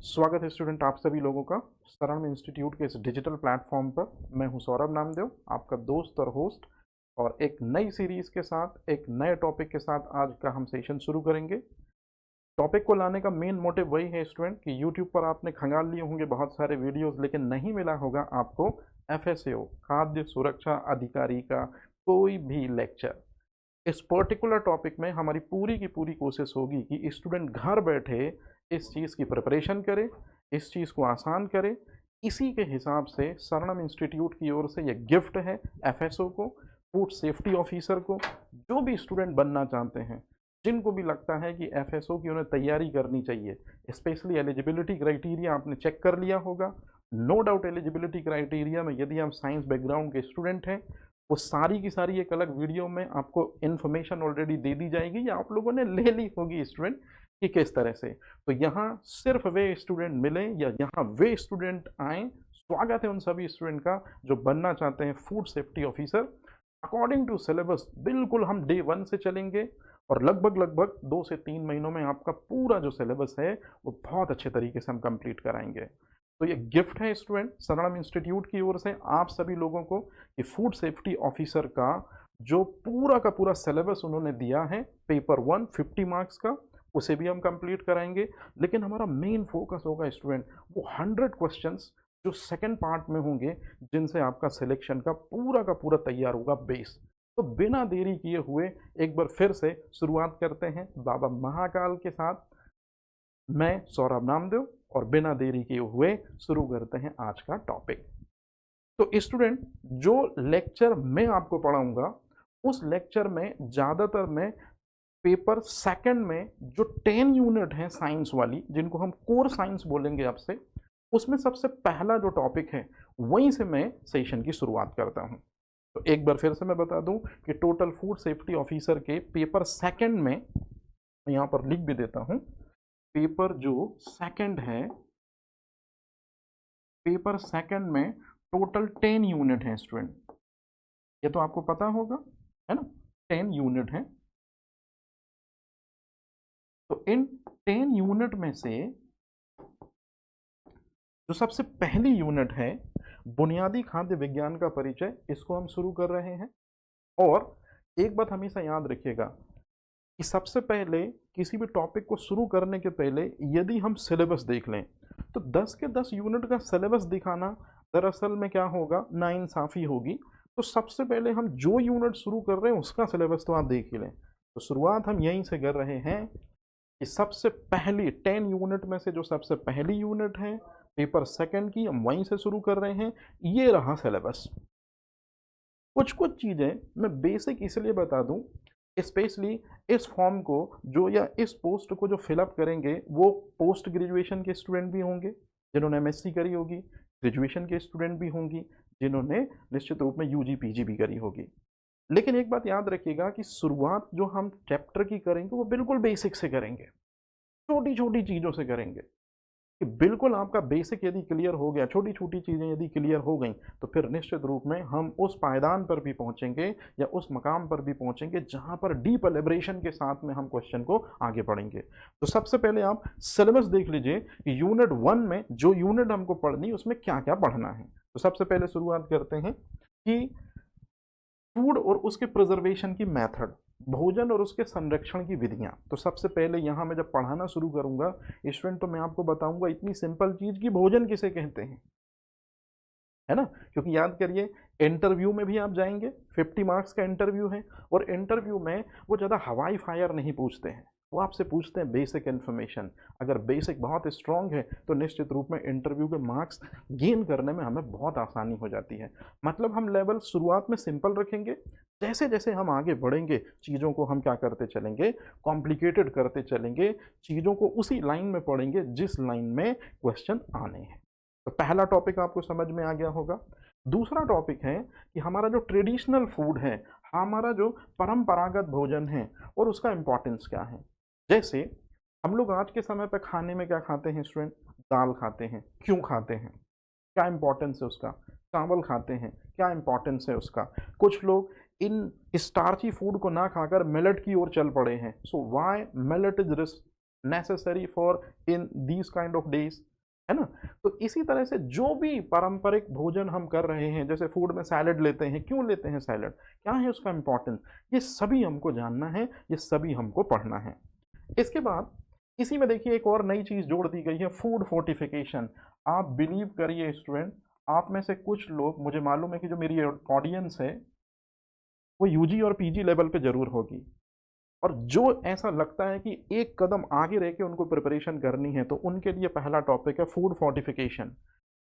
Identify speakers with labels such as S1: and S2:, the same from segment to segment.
S1: स्वागत है स्टूडेंट आप सभी लोगों का शरण इंस्टीट्यूट के इस डिजिटल प्लेटफॉर्म पर। मैं हूं सौरभ नामदेव, आपका दोस्त और होस्ट, और एक नई सीरीज के साथ एक नए टॉपिक के साथ आज का हम सेशन शुरू करेंगे। टॉपिक को लाने का मेन मोटिव वही है स्टूडेंट कि यूट्यूब पर आपने खंगाल लिए होंगे बहुत सारे वीडियोस, लेकिन नहीं मिला होगा आपको FSAO खाद्य सुरक्षा अधिकारी का कोई भी लेक्चर। इस पर्टिकुलर टॉपिक में हमारी पूरी की पूरी कोशिश होगी कि स्टूडेंट घर बैठे इस चीज़ की प्रिपरेशन करे, इस चीज़ को आसान करे। इसी के हिसाब से शरणम इंस्टीट्यूट की ओर से ये गिफ्ट है FSO को, फूड सेफ्टी ऑफिसर को। जो भी स्टूडेंट बनना चाहते हैं, जिनको भी लगता है कि FSO की उन्हें तैयारी करनी चाहिए, स्पेशली एलिजिबिलिटी क्राइटेरिया आपने चेक कर लिया होगा। नो डाउट एलिजिबिलिटी क्राइटेरिया में यदि आप साइंस बैकग्राउंड के स्टूडेंट हैं, वो सारी की सारी एक अलग वीडियो में आपको इन्फॉर्मेशन ऑलरेडी दे दी जाएगी या आप लोगों ने ले ली होगी स्टूडेंट कि किस तरह से। तो यहाँ सिर्फ वे स्टूडेंट मिले या यहाँ वे स्टूडेंट आए, स्वागत है उन सभी स्टूडेंट का जो बनना चाहते हैं food safety officer. According to syllabus बिल्कुल हम डे 1 से चलेंगे और लगभग 2 से 3 महीनों में आपका पूरा जो सिलेबस है वो बहुत अच्छे तरीके से हम कंप्लीट कराएंगे। तो ये गिफ्ट है स्टूडेंट शरणम इंस्टीट्यूट की ओर से आप सभी लोगों को कि फूड सेफ्टी ऑफिसर का जो पूरा का पूरा सिलेबस उन्होंने दिया है पेपर 1 50 मार्क्स का, उसे भी हम कंप्लीट कराएंगे। लेकिन हमारा मेन फोकस होगा स्टूडेंट वो 100 क्वेश्चंस जो सेकंड पार्ट में होंगे, जिनसे आपका सिलेक्शन का पूरा तैयार होगा बेस। तो बिना देरी किए हुए एक बार फिर से शुरुआत करते हैं बाबा महाकाल के साथ। मैं सौरभ नामदेव और बिना देरी किए हुए शुरू करते हैं आज का टॉपिक। तो स्टूडेंट जो लेक्चर मैं आपको पढ़ाऊंगा उस लेक्चर में ज़्यादातर मैं पेपर सेकंड में जो 10 यूनिट हैं साइंस वाली, जिनको हम कोर साइंस बोलेंगे आपसे, उसमें सबसे पहला जो टॉपिक है वहीं से मैं सेशन की शुरुआत करता हूं। तो एक बार फिर से मैं बता दूं कि टोटल फूड सेफ्टी ऑफिसर के पेपर सेकंड में, मैं यहाँ पर लिख भी देता हूं, पेपर जो सेकंड है, पेपर सेकंड में टोटल 10 यूनिट है स्टूडेंट। ये तो आपको पता होगा, है ना, 10 यूनिट है। तो इन 10 यूनिट में से जो सबसे पहली यूनिट है बुनियादी खाद्य विज्ञान का परिचय, इसको हम शुरू कर रहे हैं। और एक बात हमेशा याद रखिएगा कि सबसे पहले किसी भी टॉपिक को शुरू करने के पहले यदि हम सिलेबस देख लें तो 10 के 10 यूनिट का सिलेबस दिखाना दरअसल में क्या होगा, नाइंसाफ़ी होगी। तो सबसे पहले हम जो यूनिट शुरू कर रहे हैं उसका सिलेबस तो आप देख ही लें। तो शुरुआत हम यहीं से कर रहे हैं कि सबसे पहली 10 यूनिट में से जो सबसे पहली यूनिट है पेपर सेकंड की, हम वहीं से शुरू कर रहे हैं। ये रहा सिलेबस। कुछ कुछ चीज़ें मैं बेसिक इसलिए बता दूं, स्पेशली इस फॉर्म को जो या इस पोस्ट को जो फिलअप करेंगे वो पोस्ट ग्रेजुएशन के स्टूडेंट भी होंगे जिन्होंने MSc करी होगी, ग्रेजुएशन के स्टूडेंट भी होंगी जिन्होंने निश्चित रूप में UG PG भी करी होगी। लेकिन एक बात याद रखिएगा कि शुरुआत जो हम चैप्टर की करेंगे वो बिल्कुल बेसिक से करेंगे, छोटी छोटी चीज़ों से करेंगे कि बिल्कुल आपका बेसिक यदि क्लियर हो गया, छोटी छोटी चीज़ें यदि क्लियर हो गई, तो फिर निश्चित रूप में हम उस पायदान पर भी पहुंचेंगे या उस मकाम पर भी पहुंचेंगे जहां पर डीप एलिब्रेशन के साथ में हम क्वेश्चन को आगे बढ़ेंगे। तो सबसे पहले आप सिलेबस देख लीजिए कि यूनिट 1 में जो यूनिट हमको पढ़नी उसमें क्या क्या पढ़ना है। तो सबसे पहले शुरुआत करते हैं कि फूड और उसके प्रिजर्वेशन की मेथड, भोजन और उसके संरक्षण की विधियां। तो सबसे पहले यहाँ मैं जब पढ़ाना शुरू करूंगा स्टूडेंट तो मैं आपको बताऊंगा इतनी सिंपल चीज कि भोजन किसे कहते हैं, है ना। क्योंकि याद करिए इंटरव्यू में भी आप जाएंगे, 50 मार्क्स का इंटरव्यू है, और इंटरव्यू में वो ज़्यादा हवाई फायर नहीं पूछते हैं, वो आपसे पूछते हैं बेसिक इन्फॉर्मेशन। अगर बेसिक बहुत स्ट्रांग है तो निश्चित रूप में इंटरव्यू के मार्क्स गेन करने में हमें बहुत आसानी हो जाती है। मतलब हम लेवल शुरुआत में सिंपल रखेंगे, जैसे जैसे हम आगे बढ़ेंगे चीज़ों को हम क्या करते चलेंगे, कॉम्प्लिकेटेड करते चलेंगे, चीज़ों को उसी लाइन में पढ़ेंगे जिस लाइन में क्वेश्चन आने हैं। तो पहला टॉपिक आपको समझ में आ गया होगा। दूसरा टॉपिक है कि हमारा जो ट्रेडिशनल फूड है, हमारा जो परंपरागत भोजन है और उसका इम्पोर्टेंस क्या है। जैसे हम लोग आज के समय पर खाने में क्या खाते हैं स्टूडेंट, दाल खाते हैं। क्यों खाते हैं, क्या इम्पोर्टेंस है उसका। चावल खाते हैं, क्या इम्पोर्टेंस है उसका। कुछ लोग इन स्टार्ची फूड को ना खाकर मिलेट की ओर चल पड़े हैं। So why millet is necessary for in these kind of days. तो इसी तरह से जो भी पारंपरिक भोजन हम कर रहे हैं, जैसे फूड में सैलड लेते हैं, क्यों लेते हैं सैलड, क्या है उसका इंपॉर्टेंस, ये सभी हमको जानना है, ये सभी हमको पढ़ना है। इसके बाद इसी में देखिए एक और नई चीज जोड़ दी गई है, फूड फोर्टिफिकेशन। आप बिलीव करिए स्टूडेंट, आप में से कुछ लोग, मुझे मालूम है कि जो मेरी ऑडियंस है वो यूजी और पीजी लेवल पे जरूर होगी, और जो ऐसा लगता है कि एक कदम आगे रह के उनको प्रिपरेशन करनी है, तो उनके लिए पहला टॉपिक है फूड फोर्टिफिकेशन।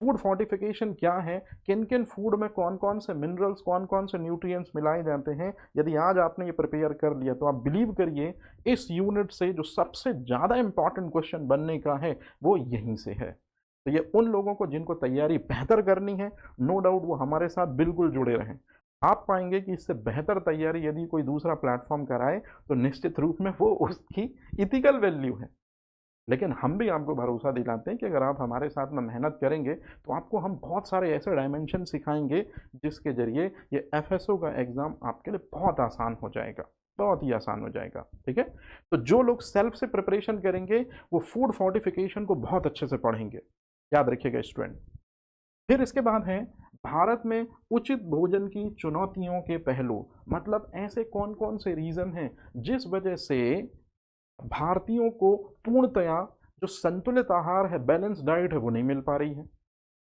S1: फूड फोर्टिफिकेशन क्या है, किन किन फूड में कौन कौन से मिनरल्स, कौन कौन से न्यूट्रिएंट्स मिलाए जाते हैं, यदि आज आपने ये प्रिपेयर कर लिया तो आप बिलीव करिए इस यूनिट से जो सबसे ज़्यादा इंपॉर्टेंट क्वेश्चन बनने का है वो यहीं से है। तो ये उन लोगों को जिनको तैयारी बेहतर करनी है, नो डाउट वो हमारे साथ बिल्कुल जुड़े रहें। आप पाएंगे कि इससे बेहतर तैयारी यदि कोई दूसरा प्लेटफॉर्म कराए तो निश्चित रूप में वो उसकी इथिकल वैल्यू है, लेकिन हम भी आपको भरोसा दिलाते हैं कि अगर आप हमारे साथ में मेहनत करेंगे तो आपको हम बहुत सारे ऐसे डायमेंशन सिखाएंगे जिसके जरिए ये एफएसओ का एग्ज़ाम आपके लिए बहुत आसान हो जाएगा, बहुत ही आसान हो जाएगा। ठीक है, तो जो लोग सेल्फ से प्रिपरेशन करेंगे वो फूड फोर्टिफिकेशन को बहुत अच्छे से पढ़ेंगे, याद रखिएगा स्टूडेंट। फिर इसके बाद है भारत में उचित भोजन की चुनौतियों के पहलू, मतलब ऐसे कौन कौन से रीज़न हैं जिस वजह से भारतीयों को पूर्णतया जो संतुलित आहार है, बैलेंस डाइट है, वो नहीं मिल पा रही है।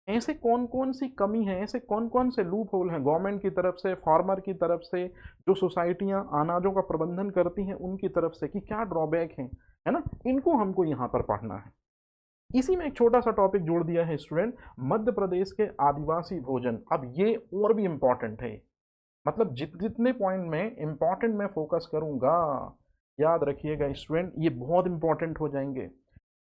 S1: ऐसे कौन कौन सी कमी है, ऐसे कौन कौन से लूप होल हैं गवर्नमेंट की तरफ से, फार्मर की तरफ से, जो सोसाइटियां अनाजों का प्रबंधन करती हैं उनकी तरफ से, कि क्या ड्रॉबैक हैं, है ना, इनको हमको यहाँ पर पढ़ना है। इसी में एक छोटा सा टॉपिक जोड़ दिया है स्टूडेंट, मध्य प्रदेश के आदिवासी भोजन। अब ये और भी इंपॉर्टेंट है, मतलब जितने पॉइंट में इंपॉर्टेंट मैं फोकस करूंगा, याद रखिएगा स्टूडेंट, ये बहुत इंपॉर्टेंट हो जाएंगे।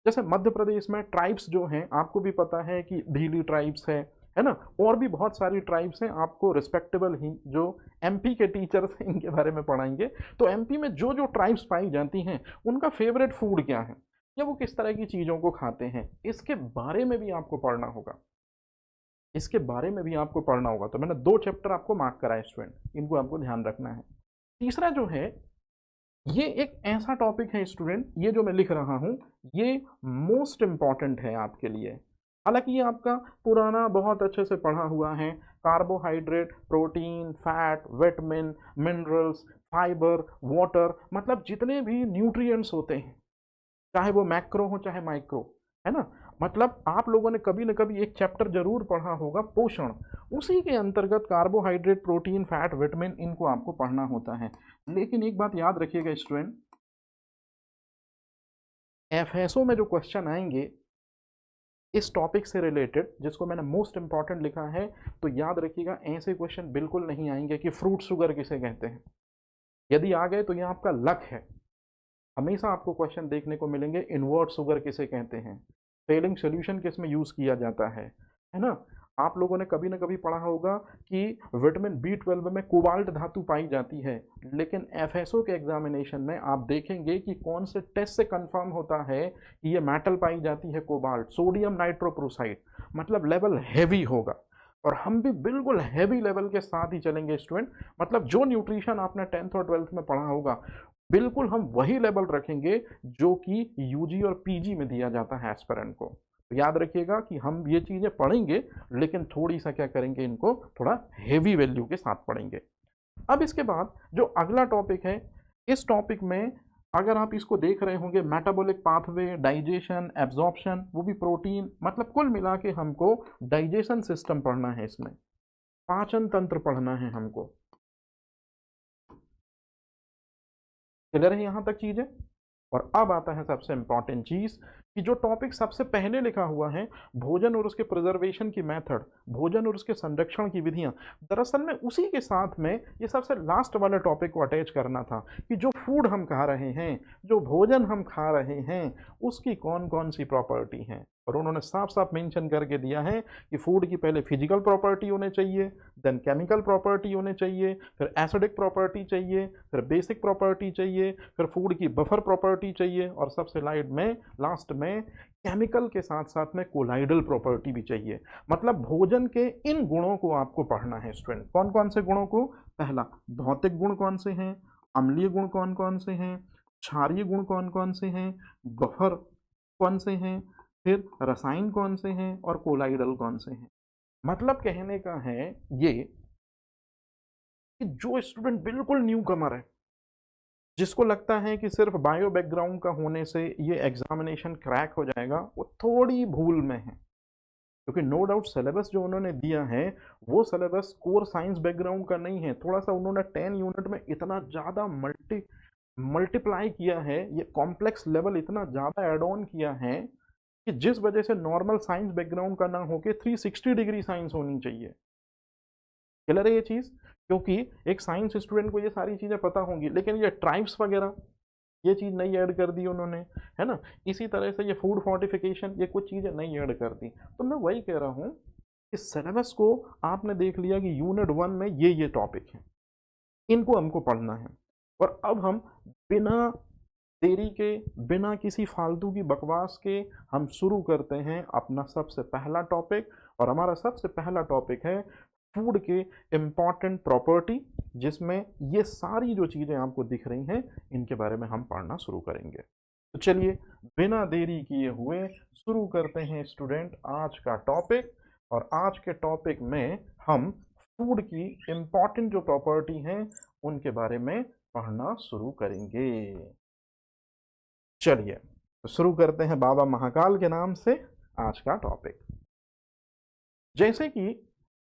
S1: जैसे मध्य प्रदेश में ट्राइब्स जो हैं, आपको भी पता है कि भीली ट्राइब्स है ना, और भी बहुत सारी ट्राइब्स हैं, आपको रिस्पेक्टेबल ही जो एमपी के टीचर्स हैं इनके बारे में पढ़ाएंगे। तो एमपी में जो जो ट्राइब्स पाई जाती हैं उनका फेवरेट फूड क्या है, या वो किस तरह की चीज़ों को खाते हैं, इसके बारे में भी आपको पढ़ना होगा, इसके बारे में भी आपको पढ़ना होगा। तो मैंने 2 चैप्टर आपको मार्क कराए स्टूडेंट, इनको आपको ध्यान रखना है। तीसरा जो है, ये एक ऐसा टॉपिक है स्टूडेंट, ये जो मैं लिख रहा हूँ ये मोस्ट इम्पॉर्टेंट है आपके लिए। हालांकि ये आपका पुराना बहुत अच्छे से पढ़ा हुआ है, carbohydrate, protein, fat, vitamin, minerals, fibre, water, मतलब जितने भी न्यूट्रिएंट्स होते हैं, चाहे वो मैक्रो हो चाहे माइक्रो, है ना, मतलब आप लोगों ने कभी न कभी एक चैप्टर जरूर पढ़ा होगा पोषण, उसी के अंतर्गत कार्बोहाइड्रेट, प्रोटीन, फैट, विटामिन, इनको आपको पढ़ना होता है। लेकिन एक बात याद रखिएगा स्टूडेंट, एफएसओ में जो क्वेश्चन आएंगे इस टॉपिक से रिलेटेड, जिसको मैंने मोस्ट इंपॉर्टेंट लिखा है, तो याद रखिएगा ऐसे क्वेश्चन बिल्कुल नहीं आएंगे कि फ्रूट शुगर किसे कहते हैं। यदि आ गए तो ये आपका लक है, हमेशा आपको क्वेश्चन देखने को मिलेंगे इन्वर्ट शुगर किसे कहते हैं, फेलिंग सोल्यूशन किस में यूज़ किया जाता है ना। आप लोगों ने कभी ना कभी पढ़ा होगा कि विटामिन B12 में कोबाल्ट धातु पाई जाती है, लेकिन एफएसओ के एग्जामिनेशन में आप देखेंगे कि कौन से टेस्ट से कंफर्म होता है कि ये मेटल पाई जाती है कोबाल्ट, सोडियम नाइट्रोक्लोराइड, मतलब लेवल हैवी होगा। और हम भी बिल्कुल हैवी लेवल के साथ ही चलेंगे स्टूडेंट, मतलब जो न्यूट्रिशन आपने 10th और 12th में पढ़ा होगा बिल्कुल हम वही लेवल रखेंगे जो कि यूजी और पीजी में दिया जाता है एस्पिरेंट को। तो याद रखिएगा कि हम ये चीज़ें पढ़ेंगे, लेकिन थोड़ी सा क्या करेंगे, इनको थोड़ा हेवी वैल्यू के साथ पढ़ेंगे। अब इसके बाद जो अगला टॉपिक है, इस टॉपिक में अगर आप इसको देख रहे होंगे, मेटाबॉलिक पाथवे, डाइजेशन, एब्जॉर्प्शन, वो भी प्रोटीन, मतलब कुल मिला के हमको डाइजेशन सिस्टम पढ़ना है, इसमें पाचन तंत्र पढ़ना है हमको। क्लियर है यहाँ तक चीज़ें। और अब आता है सबसे इंपॉर्टेंट चीज़, कि जो टॉपिक सबसे पहले लिखा हुआ है, भोजन और उसके प्रिजर्वेशन की मेथड, भोजन और उसके संरक्षण की विधियां, दरअसल में उसी के साथ में ये सबसे लास्ट वाले टॉपिक को अटैच करना था, कि जो फूड हम खा रहे हैं, जो भोजन हम खा रहे हैं, उसकी कौन कौन सी प्रॉपर्टी हैं। और उन्होंने साफ साफ मेंशन करके दिया है कि फूड की पहले फिजिकल प्रॉपर्टी होने चाहिए, देन केमिकल प्रॉपर्टी होने चाहिए, फिर एसिडिक प्रॉपर्टी चाहिए, फिर बेसिक प्रॉपर्टी चाहिए, फिर फूड की बफर प्रॉपर्टी चाहिए, और सबसे लास्ट में केमिकल के साथ साथ में कोलाइडल प्रॉपर्टी भी चाहिए। मतलब भोजन के इन गुणों को आपको पढ़ना है स्टूडेंट। कौन कौन से गुणों को, पहला भौतिक गुण कौन से हैं, अम्लीय गुण कौन कौन से हैं, क्षारीय गुण कौन कौन से हैं, बफर कौन से हैं, फिर रसायन कौन से हैं और कोलाइडल कौन से हैं। मतलब कहने का है ये कि जो स्टूडेंट बिल्कुल न्यू कमर है, जिसको लगता है कि सिर्फ बायो बैकग्राउंड का होने से ये एग्जामिनेशन क्रैक हो जाएगा, वो थोड़ी भूल में है। क्योंकि नो डाउट सिलेबस जो उन्होंने दिया है वो सिलेबस कोर साइंस बैकग्राउंड का नहीं है। थोड़ा सा उन्होंने 10 यूनिट में इतना ज़्यादा मल्टीप्लाई किया है, ये कॉम्प्लेक्स लेवल इतना ज़्यादा एड ऑन किया है कि जिस वजह से नॉर्मल साइंस बैकग्राउंड का ना होके 360 डिग्री साइंस होनी चाहिए। क्लियर है ये चीज़? क्योंकि एक साइंस स्टूडेंट को ये सारी चीज़ें पता होंगी, लेकिन ये ट्राइब्स वगैरह ये चीज़ नहीं ऐड कर दी उन्होंने, है ना। इसी तरह से ये फूड फोर्टिफिकेशन, ये कुछ चीज़ें नहीं ऐड कर दी। तो मैं वही कह रहा हूँ कि सिलेबस को आपने देख लिया कि यूनिट 1 में ये टॉपिक है, इनको हमको पढ़ना है। और अब हम बिना देरी के, बिना किसी फालतू की बकवास के हम शुरू करते हैं अपना सबसे पहला टॉपिक। और हमारा सबसे पहला टॉपिक है फूड के इम्पॉर्टेंट प्रॉपर्टी, जिसमें ये सारी जो चीज़ें आपको दिख रही हैं इनके बारे में हम पढ़ना शुरू करेंगे। तो चलिए बिना देरी किए हुए शुरू करते हैं स्टूडेंट आज का टॉपिक। और आज के टॉपिक में हम फूड की इम्पॉर्टेंट जो प्रॉपर्टी हैं उनके बारे में पढ़ना शुरू करेंगे। चलिए तो शुरू करते हैं बाबा महाकाल के नाम से आज का टॉपिक। जैसे कि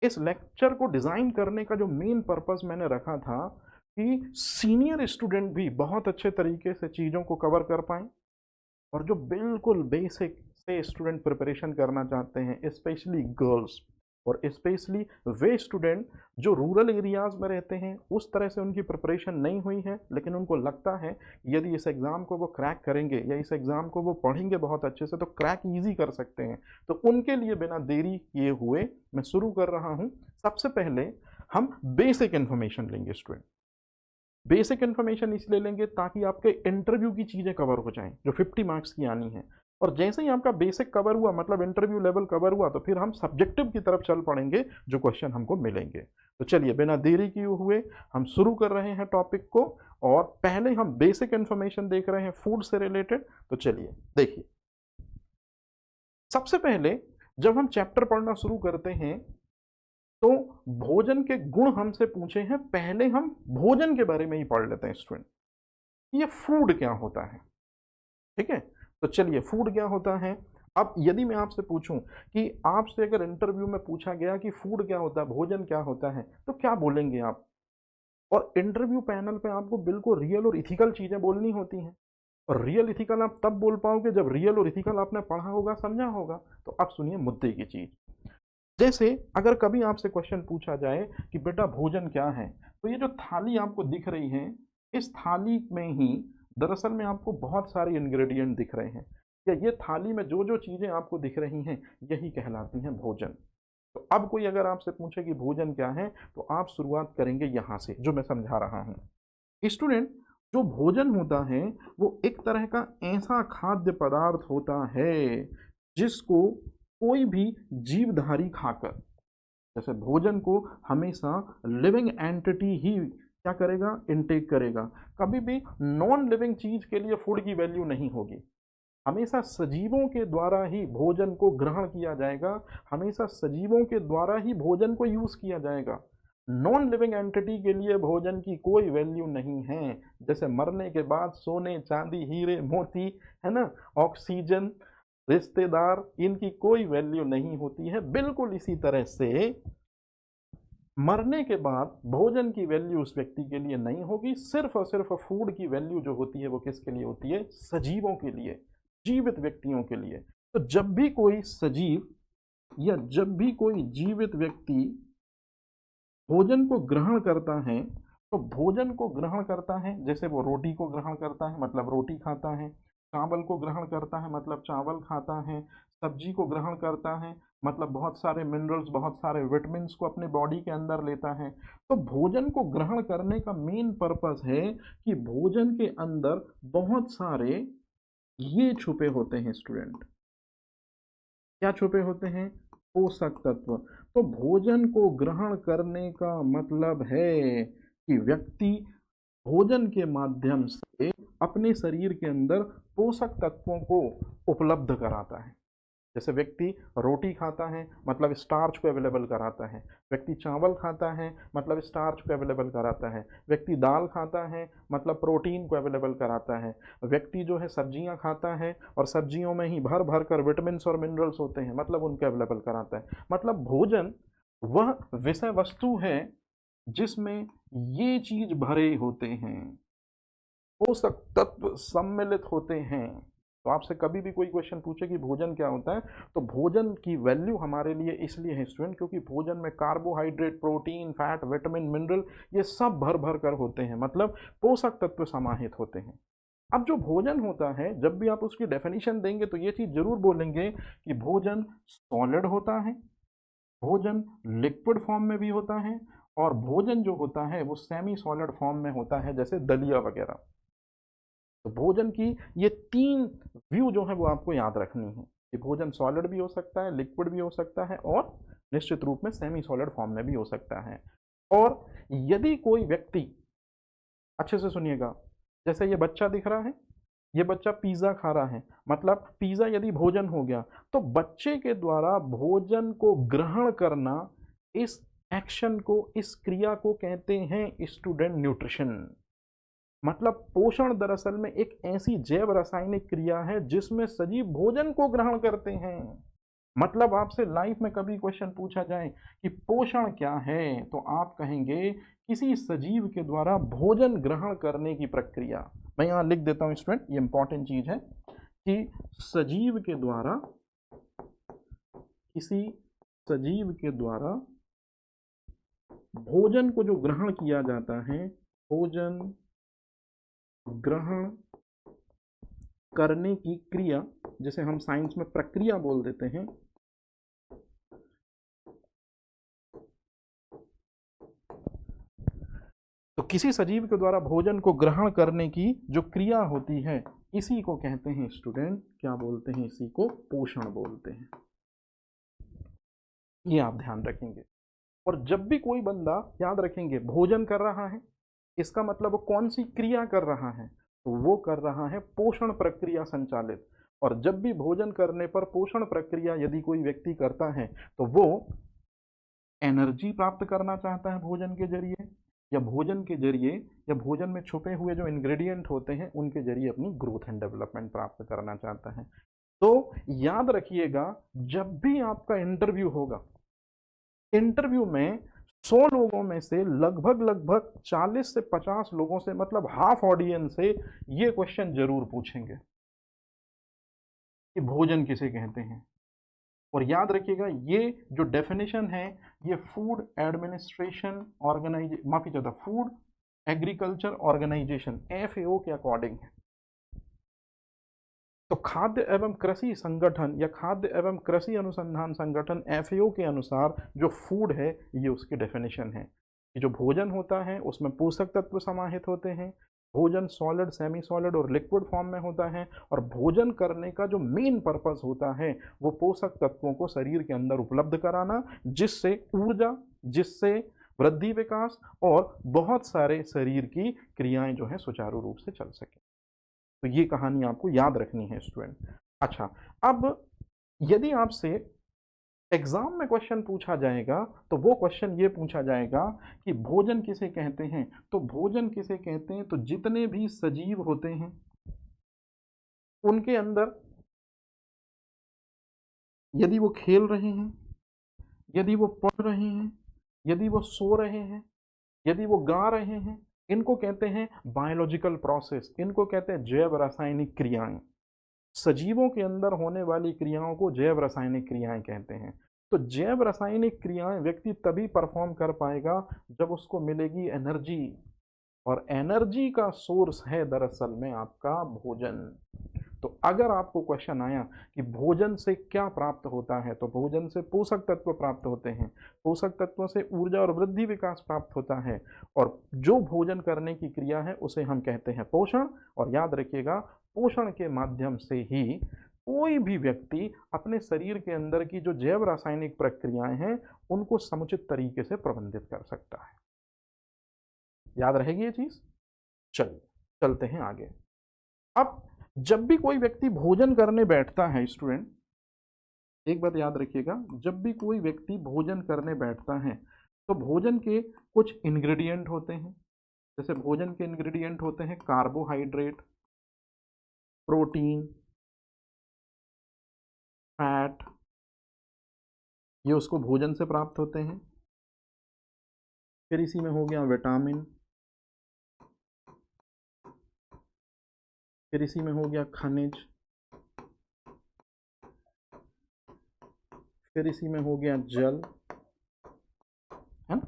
S1: इस लेक्चर को डिज़ाइन करने का जो मेन पर्पस मैंने रखा था कि सीनियर स्टूडेंट भी बहुत अच्छे तरीके से चीज़ों को कवर कर पाएँ, और जो बिल्कुल बेसिक से स्टूडेंट प्रिपरेशन करना चाहते हैं, स्पेशली गर्ल्स, और स्पेशली वे स्टूडेंट जो रूरल एरियाज़ में रहते हैं, उस तरह से उनकी प्रिपरेशन नहीं हुई है, लेकिन उनको लगता है यदि इस एग्ज़ाम को वो क्रैक करेंगे या इस एग्ज़ाम को वो पढ़ेंगे बहुत अच्छे से तो क्रैक ईजी कर सकते हैं। तो उनके लिए बिना देरी किए हुए मैं शुरू कर रहा हूँ। सबसे पहले हम बेसिक इन्फॉर्मेशन लेंगे स्टूडेंट। बेसिक इन्फॉर्मेशन इसलिए लेंगे ताकि आपके इंटरव्यू की चीज़ें कवर हो जाएं जो 50 मार्क्स की आनी है। और जैसे ही आपका बेसिक कवर हुआ, मतलब इंटरव्यू लेवल कवर हुआ, तो फिर हम सब्जेक्टिव की तरफ चल पड़ेंगे जो क्वेश्चन हमको मिलेंगे। तो चलिए बिना देरी किए हुए हम शुरू कर रहे हैं टॉपिक को। और पहले हम बेसिक इन्फॉर्मेशन देख रहे हैं फूड से रिलेटेड। तो चलिए देखिए, सबसे पहले जब हम चैप्टर पढ़ना शुरू करते हैं तो भोजन के गुण हमसे पूछे हैं, पहले हम भोजन के बारे में ही पढ़ लेते हैं स्टूडेंट। ये फूड क्या होता है, ठीक है। तो चलिए फूड क्या होता है। अब यदि मैं आपसे पूछूं कि आपसे अगर इंटरव्यू में पूछा गया कि फूड क्या होता है, भोजन क्या होता है, तो क्या बोलेंगे आप। और इंटरव्यू पैनल पे आपको बिल्कुल रियल और इथिकल चीज़ें बोलनी होती हैं। और रियल इथिकल आप तब बोल पाओगे जब रियल और इथिकल आपने पढ़ा होगा, समझा होगा। तो अब सुनिए मुद्दे की चीज़। जैसे अगर कभी आपसे क्वेश्चन पूछा जाए कि बेटा भोजन क्या है, तो ये जो थाली आपको दिख रही है, इस थाली में ही दरअसल में आपको बहुत सारे इंग्रेडिएंट दिख रहे हैं, या ये थाली में जो जो चीज़ें आपको दिख रही हैं यही कहलाती हैं भोजन। तो अब कोई अगर आपसे पूछे कि भोजन क्या है, तो आप शुरुआत करेंगे यहाँ से जो मैं समझा रहा हूँ। स्टूडेंट, जो भोजन होता है वो एक तरह का ऐसा खाद्य पदार्थ होता है जिसको कोई भी जीवधारी खाकर, जैसे भोजन को हमेशा लिविंग एंटिटी ही क्या करेगा, इनटेक करेगा। कभी भी नॉन लिविंग चीज के लिए फूड की वैल्यू नहीं होगी। हमेशा सजीवों के द्वारा ही भोजन को ग्रहण किया जाएगा, हमेशा सजीवों के द्वारा ही भोजन को यूज किया जाएगा। नॉन लिविंग एंटिटी के लिए भोजन की कोई वैल्यू नहीं है। जैसे मरने के बाद सोने चांदी हीरे मोती, है ना, ऑक्सीजन, रिश्तेदार, इनकी कोई वैल्यू नहीं होती है। बिल्कुल इसी तरह से मरने के बाद भोजन की वैल्यू उस व्यक्ति के लिए नहीं होगी। सिर्फ और सिर्फ फूड की वैल्यू जो होती है वो किसके लिए होती है, सजीवों के लिए, जीवित व्यक्तियों के लिए। तो जब भी कोई सजीव या जब भी कोई जीवित व्यक्ति भोजन को ग्रहण करता है, तो भोजन को ग्रहण करता है, जैसे वो रोटी को ग्रहण करता है मतलब रोटी खाता है, चावल को ग्रहण करता है मतलब चावल खाता है, सब्जी को ग्रहण करता है मतलब बहुत सारे मिनरल्स, बहुत सारे विटामिन्स को अपने बॉडी के अंदर लेता है। तो भोजन को ग्रहण करने का मेन पर्पस है कि भोजन के अंदर बहुत सारे ये छुपे होते हैं स्टूडेंट। क्या छुपे होते हैं, पोषक तत्व। तो भोजन को ग्रहण करने का मतलब है कि व्यक्ति भोजन के माध्यम से अपने शरीर के अंदर पोषक तत्वों को उपलब्ध कराता है। जैसे व्यक्ति रोटी खाता है मतलब स्टार्च को अवेलेबल कराता है, व्यक्ति चावल खाता है मतलब स्टार्च को अवेलेबल कराता है, व्यक्ति दाल खाता है मतलब प्रोटीन को अवेलेबल कराता है, व्यक्ति जो है सब्जियां खाता है और सब्जियों में ही भर भर कर विटामिन और मिनरल्स होते हैं मतलब उनको अवेलेबल कराता है। मतलब भोजन वह विषय वस्तु है जिसमें ये चीज भरे होते हैं, पोषक तत्व सम्मिलित होते हैं। तो आपसे कभी भी कोई क्वेश्चन पूछे कि भोजन क्या होता है, तो भोजन की वैल्यू हमारे लिए इसलिए है स्टूडेंट क्योंकि भोजन में carbohydrate, protein, fat, vitamin, mineral ये सब भर भर कर होते हैं, मतलब पोषक तत्व समाहित होते हैं। अब जो भोजन होता है जब भी आप उसकी डेफिनेशन देंगे तो ये चीज़ जरूर बोलेंगे कि भोजन सॉलिड होता है, भोजन लिक्विड फॉर्म में भी होता है, और भोजन जो होता है वो सेमी सॉलिड फॉर्म में होता है जैसे दलिया वगैरह। तो भोजन की ये तीन व्यू जो है वो आपको याद रखनी है कि भोजन सॉलिड भी हो सकता है, लिक्विड भी हो सकता है और निश्चित रूप में सेमी सॉलिड फॉर्म में भी हो सकता है। और यदि कोई व्यक्ति, अच्छे से सुनिएगा, जैसे ये बच्चा दिख रहा है, ये बच्चा पिज्ज़ा खा रहा है, मतलब पिज्ज़ा यदि भोजन हो गया तो बच्चे के द्वारा भोजन को ग्रहण करना, इस एक्शन को, इस क्रिया को कहते हैं स्टूडेंट न्यूट्रिशन। मतलब पोषण दरअसल में एक ऐसी जैव रासायनिक क्रिया है जिसमें सजीव भोजन को ग्रहण करते हैं। मतलब आपसे लाइफ में कभी क्वेश्चन पूछा जाए कि पोषण क्या है तो आप कहेंगे किसी सजीव के द्वारा भोजन ग्रहण करने की प्रक्रिया। मैं यहां लिख देता हूं स्टूडेंट, ये इंपॉर्टेंट चीज है कि सजीव के द्वारा, किसी सजीव के द्वारा भोजन को जो ग्रहण किया जाता है, भोजन ग्रहण करने की क्रिया, जिसे हम साइंस में प्रक्रिया बोल देते हैं, तो किसी सजीव के द्वारा भोजन को ग्रहण करने की जो क्रिया होती है इसी को कहते हैं स्टूडेंट, क्या बोलते हैं, इसी को पोषण बोलते हैं। ये आप ध्यान रखेंगे। और जब भी कोई बंदा, याद रखेंगे, भोजन कर रहा है इसका मतलब वो कौन सी क्रिया कर रहा है, तो वो कर रहा है पोषण प्रक्रिया संचालित। और जब भी भोजन करने पर पोषण प्रक्रिया यदि कोई व्यक्ति करता है तो वो एनर्जी प्राप्त करना चाहता है भोजन के जरिए, या भोजन के जरिए, या भोजन में छुपे हुए जो इंग्रेडिएंट होते हैं उनके जरिए अपनी ग्रोथ एंड डेवलपमेंट प्राप्त करना चाहता है। तो याद रखिएगा, जब भी आपका इंटरव्यू होगा, इंटरव्यू में 100 लोगों में से लगभग लगभग 40 से 50 लोगों से, मतलब हाफ ऑडियंस से ये क्वेश्चन जरूर पूछेंगे कि भोजन किसे कहते हैं। और याद रखिएगा ये जो डेफिनेशन है ये फूड एडमिनिस्ट्रेशन ऑर्गेनाइजेशन, माफी चाहता, फूड एग्रीकल्चर ऑर्गेनाइजेशन FAO के अकॉर्डिंग है। तो खाद्य एवं कृषि संगठन या खाद्य एवं कृषि अनुसंधान संगठन FAO के अनुसार जो फूड है ये उसकी डेफिनेशन है कि जो भोजन होता है उसमें पोषक तत्व समाहित होते हैं, भोजन सॉलिड, सेमी सॉलिड और लिक्विड फॉर्म में होता है, और भोजन करने का जो मेन पर्पस होता है वो पोषक तत्वों को शरीर के अंदर उपलब्ध कराना, जिससे ऊर्जा, जिससे वृद्धि, विकास और बहुत सारे शरीर की क्रियाएं जो है सुचारू रूप से चल सके। तो ये कहानी आपको याद रखनी है स्टूडेंट। अच्छा, अब यदि आपसे एग्जाम में क्वेश्चन पूछा जाएगा तो वो क्वेश्चन ये पूछा जाएगा कि भोजन किसे कहते हैं, तो भोजन किसे कहते हैं, तो जितने भी सजीव होते हैं उनके अंदर यदि वो खेल रहे हैं, यदि वो पढ़ रहे हैं, यदि वो सो रहे हैं, यदि वो गा रहे हैं, इनको कहते हैं बायोलॉजिकल प्रोसेस, इनको कहते हैं जैव रासायनिक क्रियाएं। सजीवों के अंदर होने वाली क्रियाओं को जैव रासायनिक क्रियाएं कहते हैं। तो जैव रासायनिक क्रियाएं व्यक्ति तभी परफॉर्म कर पाएगा जब उसको मिलेगी एनर्जी, और एनर्जी का सोर्स है दरअसल में आपका भोजन। तो अगर आपको क्वेश्चन आया कि भोजन से क्या प्राप्त होता है, तो भोजन से पोषक तत्व प्राप्त होते हैं, पोषक तत्वों से ऊर्जा और वृद्धि विकास प्राप्त होता है, और जो भोजन करने की क्रिया है उसे हम कहते हैं पोषण। और याद रखिएगा, पोषण के माध्यम से ही कोई भी व्यक्ति अपने शरीर के अंदर की जो जैव रासायनिक प्रक्रियाएं हैं उनको समुचित तरीके से प्रबंधित कर सकता है। याद रहेगी ये चीज। चलिए चलते हैं आगे। अब जब भी कोई व्यक्ति भोजन करने बैठता है स्टूडेंट, एक बात याद रखिएगा, जब भी कोई व्यक्ति भोजन करने बैठता है तो भोजन के कुछ इंग्रेडिएंट होते हैं। जैसे भोजन के इंग्रेडिएंट होते हैं कार्बोहाइड्रेट, प्रोटीन, फैट, ये उसको भोजन से प्राप्त होते हैं। फिर इसी में हो गया विटामिन, फिर इसी में हो गया खनिज, फिर इसी में हो गया जल, है ना।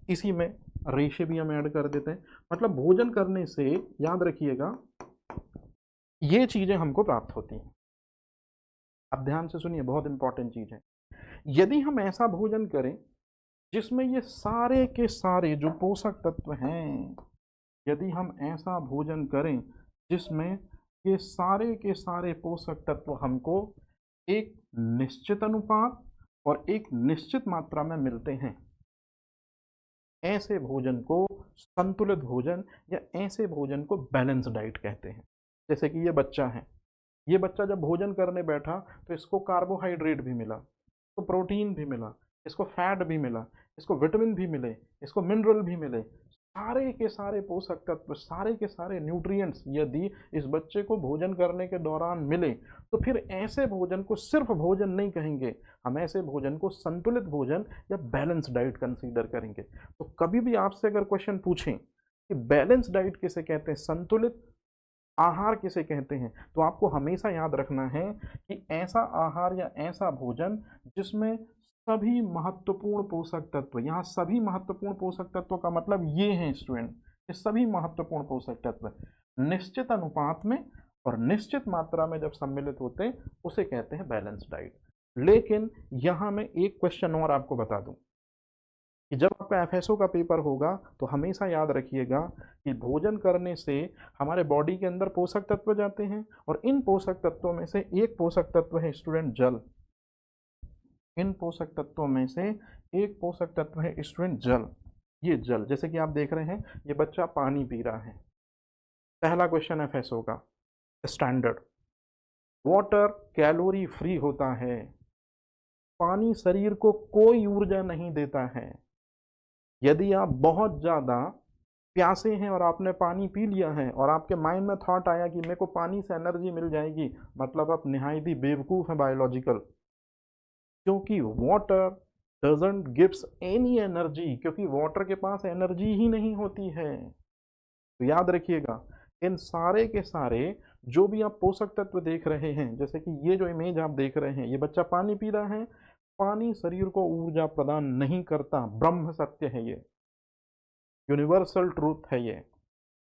S1: इसी में रेशे भी हम ऐड कर देते हैं। मतलब भोजन करने से याद रखिएगा ये चीजें हमको प्राप्त होती हैं। अब ध्यान से सुनिए, बहुत इंपॉर्टेंट चीज है। यदि हम ऐसा भोजन करें जिसमें ये सारे के सारे जो पोषक तत्व हैं, यदि हम ऐसा भोजन करें जिसमें ये सारे के सारे पोषक तत्व हमको एक निश्चित अनुपात और एक निश्चित मात्रा में मिलते हैं, ऐसे भोजन को संतुलित भोजन या ऐसे भोजन को बैलेंस डाइट कहते हैं। जैसे कि ये बच्चा है, ये बच्चा जब भोजन करने बैठा तो इसको कार्बोहाइड्रेट भी मिला, इसको प्रोटीन भी मिला, इसको फैट भी मिला, इसको विटामिन भी मिले, इसको मिनरल भी मिले, सारे के सारे पोषक तत्व, सारे के सारे न्यूट्रिएंट्स यदि इस बच्चे को भोजन करने के दौरान मिले तो फिर ऐसे भोजन को सिर्फ भोजन नहीं कहेंगे, हम ऐसे भोजन को संतुलित भोजन या बैलेंस डाइट कंसीडर करेंगे। तो कभी भी आपसे अगर क्वेश्चन पूछें कि बैलेंस डाइट किसे कहते हैं, संतुलित आहार किसे कहते हैं, तो आपको हमेशा याद रखना है कि ऐसा आहार या ऐसा भोजन जिसमें सभी महत्वपूर्ण पोषक तत्व, यहाँ सभी महत्वपूर्ण पोषक तत्व का मतलब ये हैं स्टूडेंट, ये सभी महत्वपूर्ण पोषक तत्व निश्चित अनुपात में और निश्चित मात्रा में जब सम्मिलित होते हैं उसे कहते हैं बैलेंस डाइट। लेकिन यहाँ मैं एक क्वेश्चन और आपको बता दूं कि जब आपका एफएसओ का पेपर होगा तो हमेशा याद रखिएगा कि भोजन करने से हमारे बॉडी के अंदर पोषक तत्व जाते हैं और इन पोषक तत्वों में से एक पोषक तत्व है स्टूडेंट जल। इन पोषक तत्वों में से एक पोषक तत्व है स्टूडेंट जल। ये जल, जैसे कि आप देख रहे हैं ये बच्चा पानी पी रहा है। पहला क्वेश्चन एफएसओ का स्टैंडर्ड, वाटर कैलोरी फ्री होता है, पानी शरीर को कोई ऊर्जा नहीं देता है। यदि आप बहुत ज़्यादा प्यासे हैं और आपने पानी पी लिया है और आपके माइंड में थॉट आया कि मेरे को पानी से एनर्जी मिल जाएगी, मतलब आप निहायत ही बेवकूफ़ हैं बायोलॉजिकल, क्योंकि water doesn't gives any energy, क्योंकि वाटर के पास एनर्जी ही नहीं होती है। तो याद रखिएगा इन सारे के सारे जो भी आप पोषक तत्व देख रहे हैं, जैसे कि ये जो इमेज आप देख रहे हैं, ये बच्चा पानी पी रहा है, पानी शरीर को ऊर्जा प्रदान नहीं करता, ब्रह्म सत्य है ये, यूनिवर्सल ट्रूथ है ये।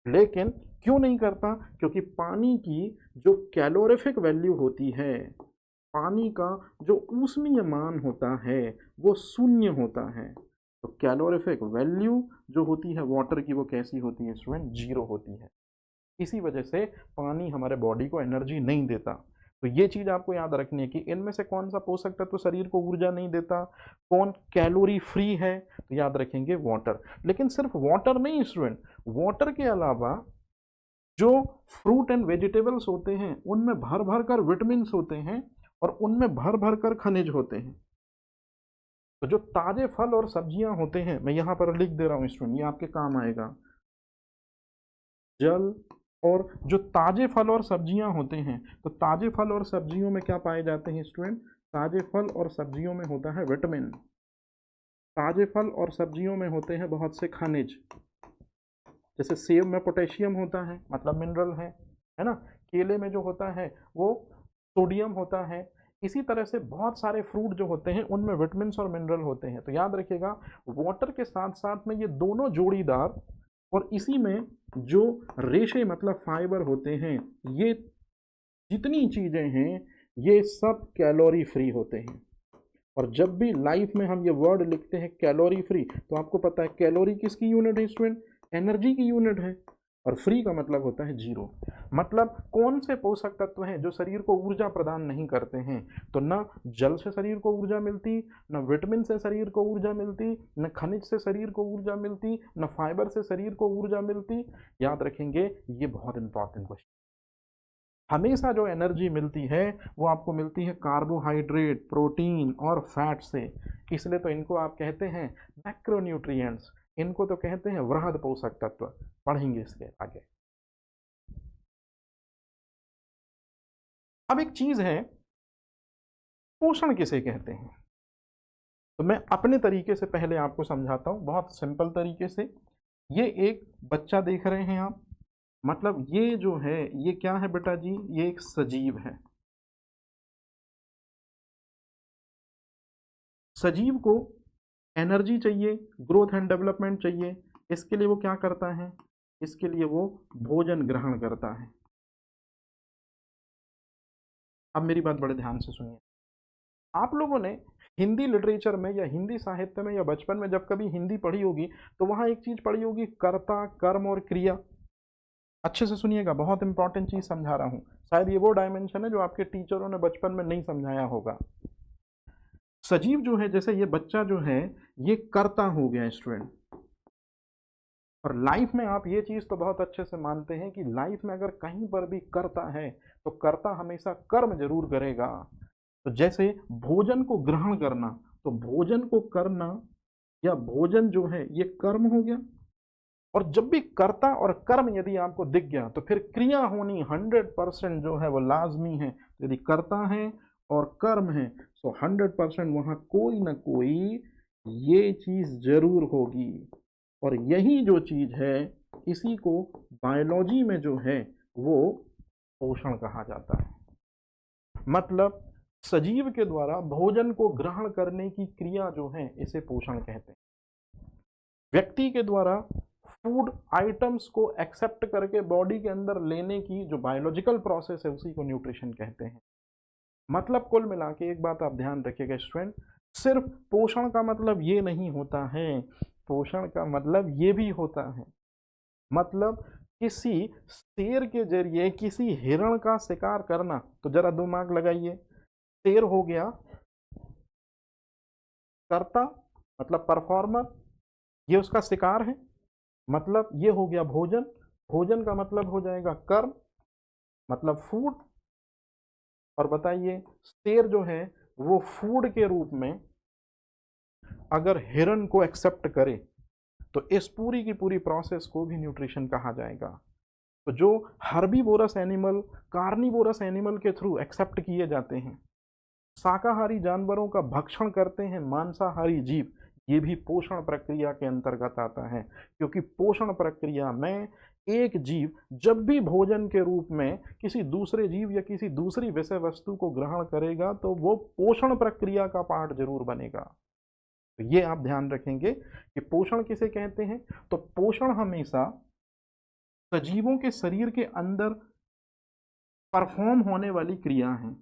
S1: लेकिन क्यों नहीं करता, क्योंकि पानी की जो कैलोरीफिक वैल्यू होती है, पानी का जो ऊष्मीय मान होता है वो शून्य होता है। तो कैलोरीफिक वैल्यू जो होती है वाटर की वो कैसी होती है स्टूडेंट, जीरो होती है। इसी वजह से पानी हमारे बॉडी को एनर्जी नहीं देता। तो ये चीज़ आपको याद रखनी है कि इनमें से कौन सा पोषक तत्व शरीर को ऊर्जा नहीं देता, कौन कैलोरी फ्री है, तो याद रखेंगे वाटर। लेकिन सिर्फ वाटर नहीं स्टूडेंट, वाटर के अलावा जो फ्रूट एंड वेजिटेबल्स होते हैं उनमें भर भर कर विटामिन होते हैं और उनमें भर भर कर खनिज होते हैं। तो जो ताजे फल और सब्जियां होते हैं, मैं यहाँ पर लिख दे रहा हूँ स्टूडेंट, ये आपके काम आएगा, जल और जो ताजे फल और सब्जियां होते हैं, तो ताजे फल और सब्जियों में क्या पाए जाते हैं स्टूडेंट, ताजे फल और सब्जियों में होता है विटामिन, ताजे फल और सब्जियों में होते हैं बहुत से खनिज, जैसे सेब में पोटेशियम होता है मतलब मिनरल है ना, केले में जो होता है वो सोडियम होता है। इसी तरह से बहुत सारे फ्रूट जो होते हैं उनमें विटामिन और मिनरल होते हैं। तो याद रखिएगा वाटर के साथ साथ में ये दोनों जोड़ीदार और इसी में जो रेशे मतलब फाइबर होते हैं, ये जितनी चीज़ें हैं ये सब कैलोरी फ्री होते हैं। और जब भी लाइफ में हम ये वर्ड लिखते हैं कैलोरी फ्री, तो आपको पता है कैलोरी किसकी यूनिट है स्टूडेंट, एनर्जी की यूनिट है, और फ्री का मतलब होता है जीरो। मतलब कौन से पोषक तत्व हैं जो शरीर को ऊर्जा प्रदान नहीं करते हैं, तो न जल से शरीर को ऊर्जा मिलती, न विटामिन से शरीर को ऊर्जा मिलती, न खनिज से शरीर को ऊर्जा मिलती, न फाइबर से शरीर को ऊर्जा मिलती। याद रखेंगे, ये बहुत इंपॉर्टेंट क्वेश्चन। हमेशा जो एनर्जी मिलती है वो आपको मिलती है कार्बोहाइड्रेट, प्रोटीन और फैट से। इसलिए तो इनको आप कहते हैं मैक्रोन्यूट्रिएंट्स, इनको तो कहते हैं वृहद पोषक तत्व। पढ़ेंगे इसके आगे। अब एक चीज है, पोषण किसे कहते हैं, तो मैं अपने तरीके से पहले आपको समझाता हूं, बहुत सिंपल तरीके से। ये एक बच्चा देख रहे हैं आप, मतलब ये जो है ये क्या है बेटा जी, ये एक सजीव है। सजीव को एनर्जी चाहिए, ग्रोथ एंड डेवलपमेंट चाहिए। इसके लिए वो क्या करता है, इसके लिए वो भोजन ग्रहण करता है। अब मेरी बात बड़े ध्यान से सुनिए। आप लोगों ने हिंदी लिटरेचर में या हिंदी साहित्य में या बचपन में जब कभी हिंदी पढ़ी होगी तो वहां एक चीज पढ़ी होगी, कर्ता, कर्म और क्रिया। अच्छे से सुनिएगा, बहुत इंपॉर्टेंट चीज समझा रहा हूं। शायद ये वो डायमेंशन है जो आपके टीचरों ने बचपन में नहीं समझाया होगा। सजीव जो है, जैसे ये बच्चा जो है ये कर्ता हो गया स्टूडेंट। और लाइफ में आप ये चीज तो बहुत अच्छे से मानते हैं कि लाइफ में अगर कहीं पर भी कर्ता है तो कर्ता हमेशा कर्म जरूर करेगा। तो जैसे भोजन को ग्रहण करना, तो भोजन को करना या भोजन जो है ये कर्म हो गया। और जब भी कर्ता और कर्म यदि आपको दिख गया तो फिर क्रिया होनी 100% जो है वो लाजमी है। यदि कर्ता है और कर्म है तो 100% वहां कोई ना कोई ये चीज जरूर होगी। और यही जो चीज है इसी को बायोलॉजी में जो है वो पोषण कहा जाता है। मतलब सजीव के द्वारा भोजन को ग्रहण करने की क्रिया जो है इसे पोषण कहते हैं। व्यक्ति के द्वारा फूड आइटम्स को एक्सेप्ट करके बॉडी के अंदर लेने की जो बायोलॉजिकल प्रोसेस है उसी को न्यूट्रिशन कहते हैं। मतलब कुल मिला के एक बात आप ध्यान रखिएगा स्टूडेंट, सिर्फ पोषण का मतलब ये नहीं होता है, पोषण का मतलब ये भी होता है। मतलब किसी शेर के जरिए किसी हिरण का शिकार करना, तो जरा दिमाग लगाइए। शेर हो गया कर्ता, मतलब परफॉर्मर, ये उसका शिकार है, मतलब ये हो गया भोजन। भोजन का मतलब हो जाएगा कर्म, मतलब फूड। और बताइए शेर जो है वो फूड के रूप में अगर हिरण को एक्सेप्ट करे तो इस पूरी की पूरी प्रोसेस को भी न्यूट्रिशन कहा जाएगा। तो जो हर्बीवोरस एनिमल कार्निवोरस एनिमल के थ्रू एक्सेप्ट किए जाते हैं, शाकाहारी जानवरों का भक्षण करते हैं मांसाहारी जीव, ये भी पोषण प्रक्रिया के अंतर्गत आता है। क्योंकि पोषण प्रक्रिया में एक जीव जब भी भोजन के रूप में किसी दूसरे जीव या किसी दूसरी विषय वस्तु को ग्रहण करेगा तो वो पोषण प्रक्रिया का पार्ट जरूर बनेगा। तो ये आप ध्यान रखेंगे कि पोषण किसे कहते हैं। तो पोषण हमेशा सजीवों के शरीर के अंदर परफॉर्म होने वाली क्रिया है।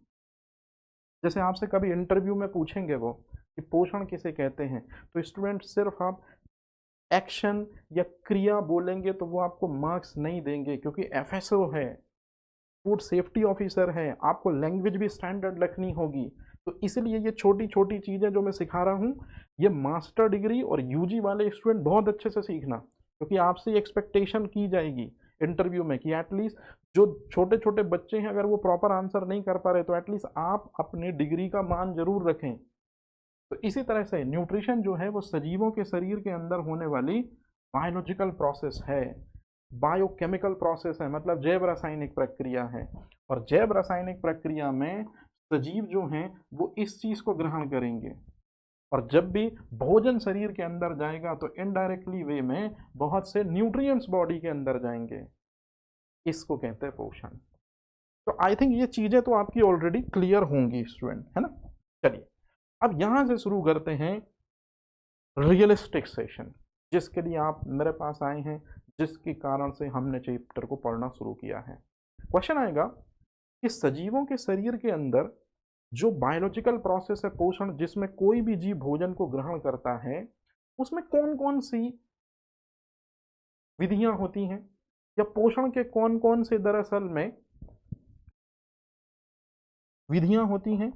S1: जैसे आपसे कभी इंटरव्यू में पूछेंगे वो कि पोषण किसे कहते हैं, तो स्टूडेंट सिर्फ आप एक्शन या क्रिया बोलेंगे तो वो आपको मार्क्स नहीं देंगे, क्योंकि एफएसओ है, फूड सेफ्टी ऑफिसर है, आपको लैंग्वेज भी स्टैंडर्ड रखनी होगी। तो इसलिए ये छोटी छोटी चीज़ें जो मैं सिखा रहा हूँ ये मास्टर डिग्री और यूजी वाले स्टूडेंट बहुत अच्छे से सीखना, क्योंकि आपसे एक्सपेक्टेशन की जाएगी इंटरव्यू में कि एटलीस्ट जो छोटे छोटे बच्चे हैं अगर वो प्रॉपर आंसर नहीं कर पा रहे तो एटलीस्ट आप अपनी डिग्री का मान जरूर रखें। तो इसी तरह से न्यूट्रिशन जो है वो सजीवों के शरीर के अंदर होने वाली बायोलॉजिकल प्रोसेस है, बायोकेमिकल प्रोसेस है, मतलब जैव रासायनिक प्रक्रिया है। और जैव रासायनिक प्रक्रिया में सजीव जो हैं वो इस चीज को ग्रहण करेंगे। और जब भी भोजन शरीर के अंदर जाएगा तो इनडायरेक्टली वे में बहुत से न्यूट्रिएंट्स बॉडी के अंदर जाएंगे, इसको कहते हैं पोषण। तो आई थिंक ये चीजें तो आपकी ऑलरेडी क्लियर होंगी स्टूडेंट, है ना। चलिए अब यहां से शुरू करते हैं रियलिस्टिक सेशन, जिसके लिए आप मेरे पास आए हैं, जिसके कारण से हमने चैप्टर को पढ़ना शुरू किया है। क्वेश्चन आएगा कि सजीवों के शरीर के अंदर जो बायोलॉजिकल प्रोसेस है पोषण, जिसमें कोई भी जीव भोजन को ग्रहण करता है, उसमें कौन कौन सी विधियां होती हैं, या पोषण के कौन कौन से दरअसल में विधियां होती हैं,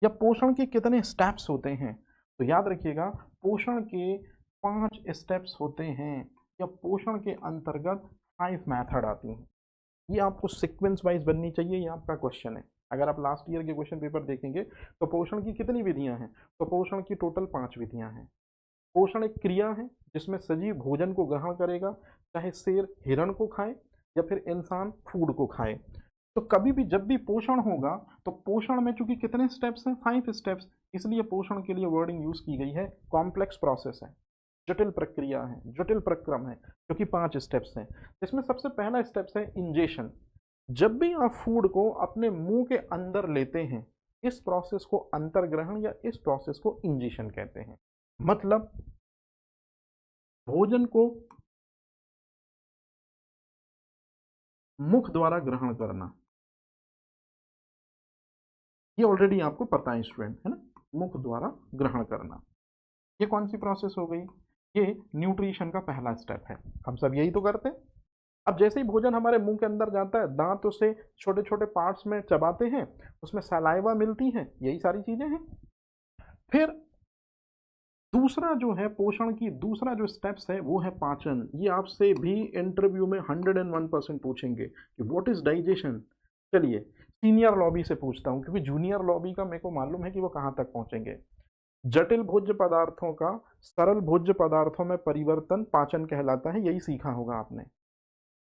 S1: या पोषण के कितने स्टेप्स होते हैं। तो याद रखिएगा पोषण के 5 स्टेप्स होते हैं, या पोषण के अंतर्गत 5 मेथड आती हैं। ये आपको सीक्वेंस वाइज बननी चाहिए, ये आपका क्वेश्चन है। अगर आप लास्ट ईयर के क्वेश्चन पेपर देखेंगे तो पोषण की कितनी विधियां हैं, तो पोषण की टोटल 5 विधियां हैं। पोषण एक क्रिया है जिसमें सजीव भोजन को ग्रहण करेगा, चाहे शेर हिरण को खाए या फिर इंसान फूड को खाए। तो कभी भी जब भी पोषण होगा तो पोषण में चूंकि कितने स्टेप्स हैं, 5 स्टेप्स, इसलिए पोषण के लिए वर्डिंग यूज की गई है कॉम्प्लेक्स प्रोसेस है, जटिल प्रक्रिया है, जटिल प्रक्रम है, क्योंकि 5 स्टेप्स हैं। इसमें सबसे पहला स्टेप्स है इंजेशन। जब भी आप फूड को अपने मुंह के अंदर लेते हैं, इस प्रोसेस को अंतर्ग्रहण या इस प्रोसेस को इंजेशन कहते हैं। मतलब भोजन को मुख द्वारा ग्रहण करना, ये ऑलरेडी आपको पता है स्टूडेंट, है ना, मुख द्वारा ग्रहण करना। ये कौन सी प्रोसेस हो गई, ये न्यूट्रिशन का पहला स्टेप है। हम सब यही तो करते हैं। अब जैसे ही भोजन हमारे मुंह के अंदर जाता है, दांतों से छोटे छोटे पार्ट्स में चबाते हैं, उसमें सलाइवा मिलती है, यही सारी चीजें हैं। फिर दूसरा जो है पोषण की दूसरा जो स्टेप्स है वो है पाचन। ये आपसे भी इंटरव्यू में 101% पूछेंगे कि व्हाट इज डाइजेशन। चलिए सीनियर लॉबी से पूछता हूँ, क्योंकि जूनियर लॉबी का मेरे को मालूम है कि वो कहाँ तक पहुंचेंगे। जटिल भोज्य पदार्थों का सरल भोज्य पदार्थों में परिवर्तन पाचन कहलाता है, यही सीखा होगा आपने।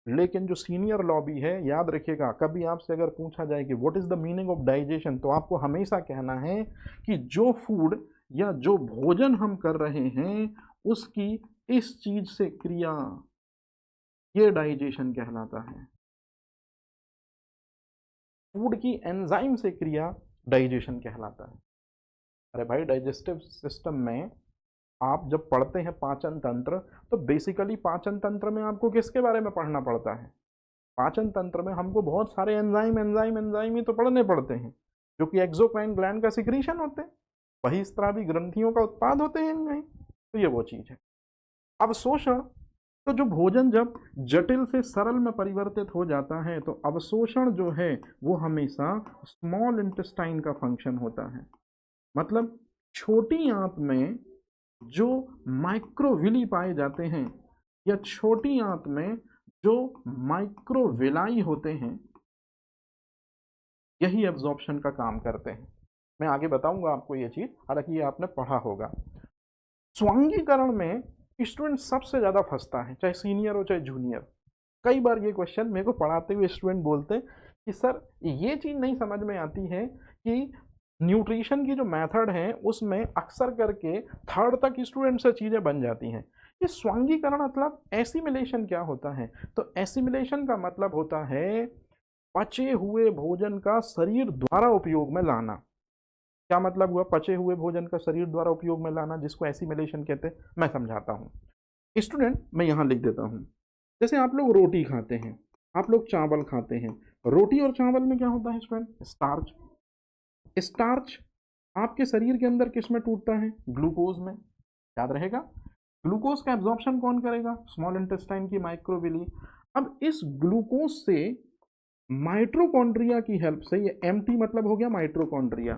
S1: लेकिन जो सीनियर लॉबी है, याद रखिएगा, कभी आपसे अगर पूछा जाए कि what is the meaning of digestion, तो आपको हमेशा कहना है कि जो फूड या जो भोजन हम कर रहे हैं उसकी इस चीज से क्रिया, ये डाइजेशन कहलाता है। फूड की एंजाइम से क्रिया डाइजेशन कहलाता है। अरे भाई, डाइजेस्टिव सिस्टम में आप जब पढ़ते हैं पाचन तंत्र, तो बेसिकली पाचन तंत्र में आपको किसके बारे में पढ़ना पड़ता है? पाचन तंत्र में हमको बहुत सारे एंजाइम एंजाइम एंजाइम ही तो पढ़ने पड़ते हैं, जो कि एक्सोक्राइन ग्लैंड का सिक्रीशन होते हैं, वही स्त्रावी ग्रंथियों का उत्पाद होते हैं एंजाइम। तो ये वो चीज है। अब अवशोषण, तो जो भोजन जब जटिल से सरल में परिवर्तित हो जाता है, तो अवशोषण जो है वो हमेशा स्मॉल इंटेस्टाइन का फंक्शन होता है। मतलब छोटी आंत में जो माइक्रोविली पाए जाते हैं या छोटी आंत में जो माइक्रोविलाई होते हैं, यही एब्जॉर्प्शन का काम करते हैं। मैं आगे बताऊंगा आपको ये चीज, हालांकि ये आपने पढ़ा होगा। स्वांगीकरण में स्टूडेंट सबसे ज्यादा फंसता है, चाहे सीनियर हो चाहे जूनियर। कई बार ये क्वेश्चन मेरे को पढ़ाते हुए स्टूडेंट बोलते हैं कि सर ये चीज नहीं समझ में आती है कि न्यूट्रिशन की जो मेथड है उसमें अक्सर करके थर्ड तक स्टूडेंट से चीजें बन जाती हैं। ये स्वांगीकरण मतलब एसिमिलेशन क्या होता है? तो एसिमिलेशन का मतलब होता है पचे हुए भोजन का शरीर द्वारा उपयोग में लाना। क्या मतलब हुआ पचे हुए भोजन का शरीर द्वारा उपयोग में लाना, जिसको एसिमिलेशन कहते हैं? मैं समझाता हूँ स्टूडेंट, मैं यहाँ लिख देता हूँ। जैसे आप लोग रोटी खाते हैं, आप लोग चावल खाते हैं, रोटी और चावल में क्या होता है स्टूडेंट? स्टार्च। स्टार्च आपके शरीर के अंदर किस में टूटता है? ग्लूकोज में। याद रहेगा, ग्लूकोज का एब्जॉर्प्शन कौन करेगा? स्मॉल इंटेस्टाइन की माइक्रोविली। अब इस ग्लूकोज से माइट्रोकॉन्ड्रिया की हेल्प से, ये एमटी मतलब हो गया माइट्रोकॉन्ड्रिया,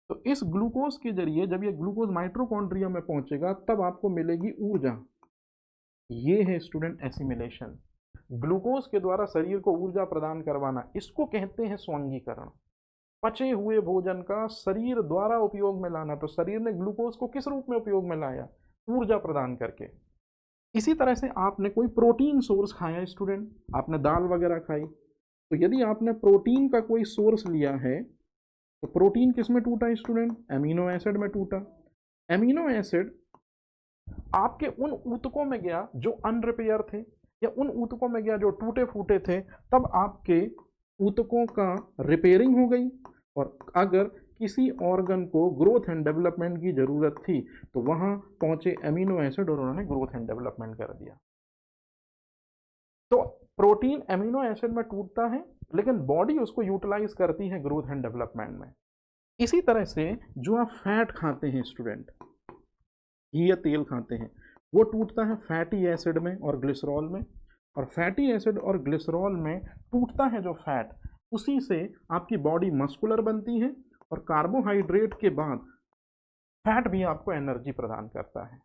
S1: तो इस ग्लूकोज के जरिए जब ये ग्लूकोज माइट्रोकॉन्ड्रिया में पहुंचेगा तब आपको मिलेगी ऊर्जा। ये है स्टूडेंट एसिमिलेशन। ग्लूकोज के द्वारा शरीर को ऊर्जा प्रदान करवाना, इसको कहते हैं स्वांगीकरण। पचे हुए भोजन का शरीर द्वारा उपयोग में लाना, तो शरीर ने ग्लूकोज को किस रूप में उपयोग में लाया? ऊर्जा प्रदान करके। इसी तरह से आपने कोई प्रोटीन सोर्स खाया स्टूडेंट, आपने दाल वगैरह खाई, तो यदि आपने प्रोटीन का कोई सोर्स लिया है तो प्रोटीन किस में टूटा स्टूडेंट? एमिनो एसिड में टूटा। एमिनो एसिड आपके उन ऊतकों में गया जो अनरिपेयर थे, या उन ऊतकों में गया जो टूटे फूटे थे, तब आपके ऊतकों का रिपेयरिंग हो गई। और अगर किसी ऑर्गन को ग्रोथ एंड डेवलपमेंट की जरूरत थी तो वहां पहुंचे एमिनो एसिड और उन्होंने ग्रोथ एंड डेवलपमेंट कर दिया। तो प्रोटीन एमिनो एसिड में टूटता है, लेकिन बॉडी उसको यूटिलाइज करती है ग्रोथ एंड डेवलपमेंट में। इसी तरह से जो आप फैट खाते हैं स्टूडेंट, घी या तेल खाते हैं, वो टूटता है फैटी एसिड में और ग्लिसरॉल में। और फैटी एसिड और ग्लिसरॉल में टूटता है जो फैट, उसी से आपकी बॉडी मस्कुलर बनती है। और कार्बोहाइड्रेट के बाद फैट भी आपको एनर्जी प्रदान करता है।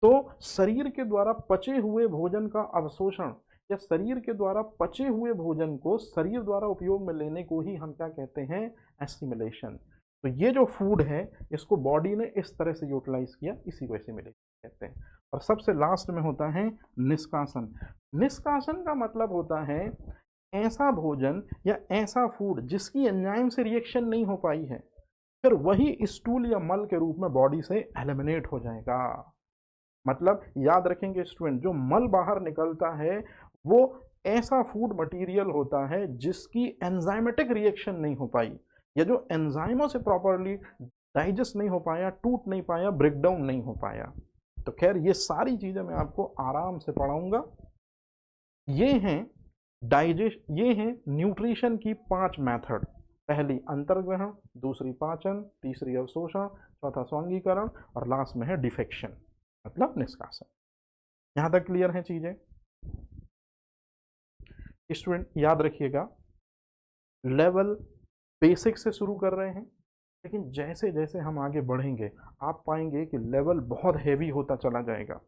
S1: तो शरीर के द्वारा पचे हुए भोजन का अवशोषण या शरीर के द्वारा पचे हुए भोजन को शरीर द्वारा उपयोग में लेने को ही हम क्या कहते हैं, एसिमिलेशन। तो ये जो फूड है इसको बॉडी ने इस तरह से यूटिलाइज किया, इसी को एसिमिलेशन कहते हैं। और सबसे लास्ट में होता है निष्कासन। निष्कासन का मतलब होता है ऐसा भोजन या ऐसा फूड जिसकी एंजाइम से रिएक्शन नहीं हो पाई है, फिर वही स्टूल या मल के रूप में बॉडी से एलिमिनेट हो जाएगा। मतलब याद रखेंगे स्टूडेंट, जो मल बाहर निकलता है वो ऐसा फूड मटेरियल होता है जिसकी एंजाइमेटिक रिएक्शन नहीं हो पाई, या जो एंजाइमों से प्रॉपरली डाइजेस्ट नहीं हो पाया, टूट नहीं पाया, ब्रेकडाउन नहीं हो पाया। तो खैर ये सारी चीजें मैं आपको आराम से पढ़ाऊंगा। ये हैं ये हैं न्यूट्रिशन की 5 मेथड। पहली अंतर्ग्रहण, दूसरी पाचन, तीसरी अवशोषण, चौथा स्वांगीकरण और लास्ट में है डिफेक्शन मतलब निष्कासन। यहां तक क्लियर है चीजें? स्टूडेंट याद रखिएगा, लेवल बेसिक से शुरू कर रहे हैं, लेकिन जैसे जैसे हम आगे बढ़ेंगे आप पाएंगे कि लेवल बहुत हैवी होता चला जाएगा।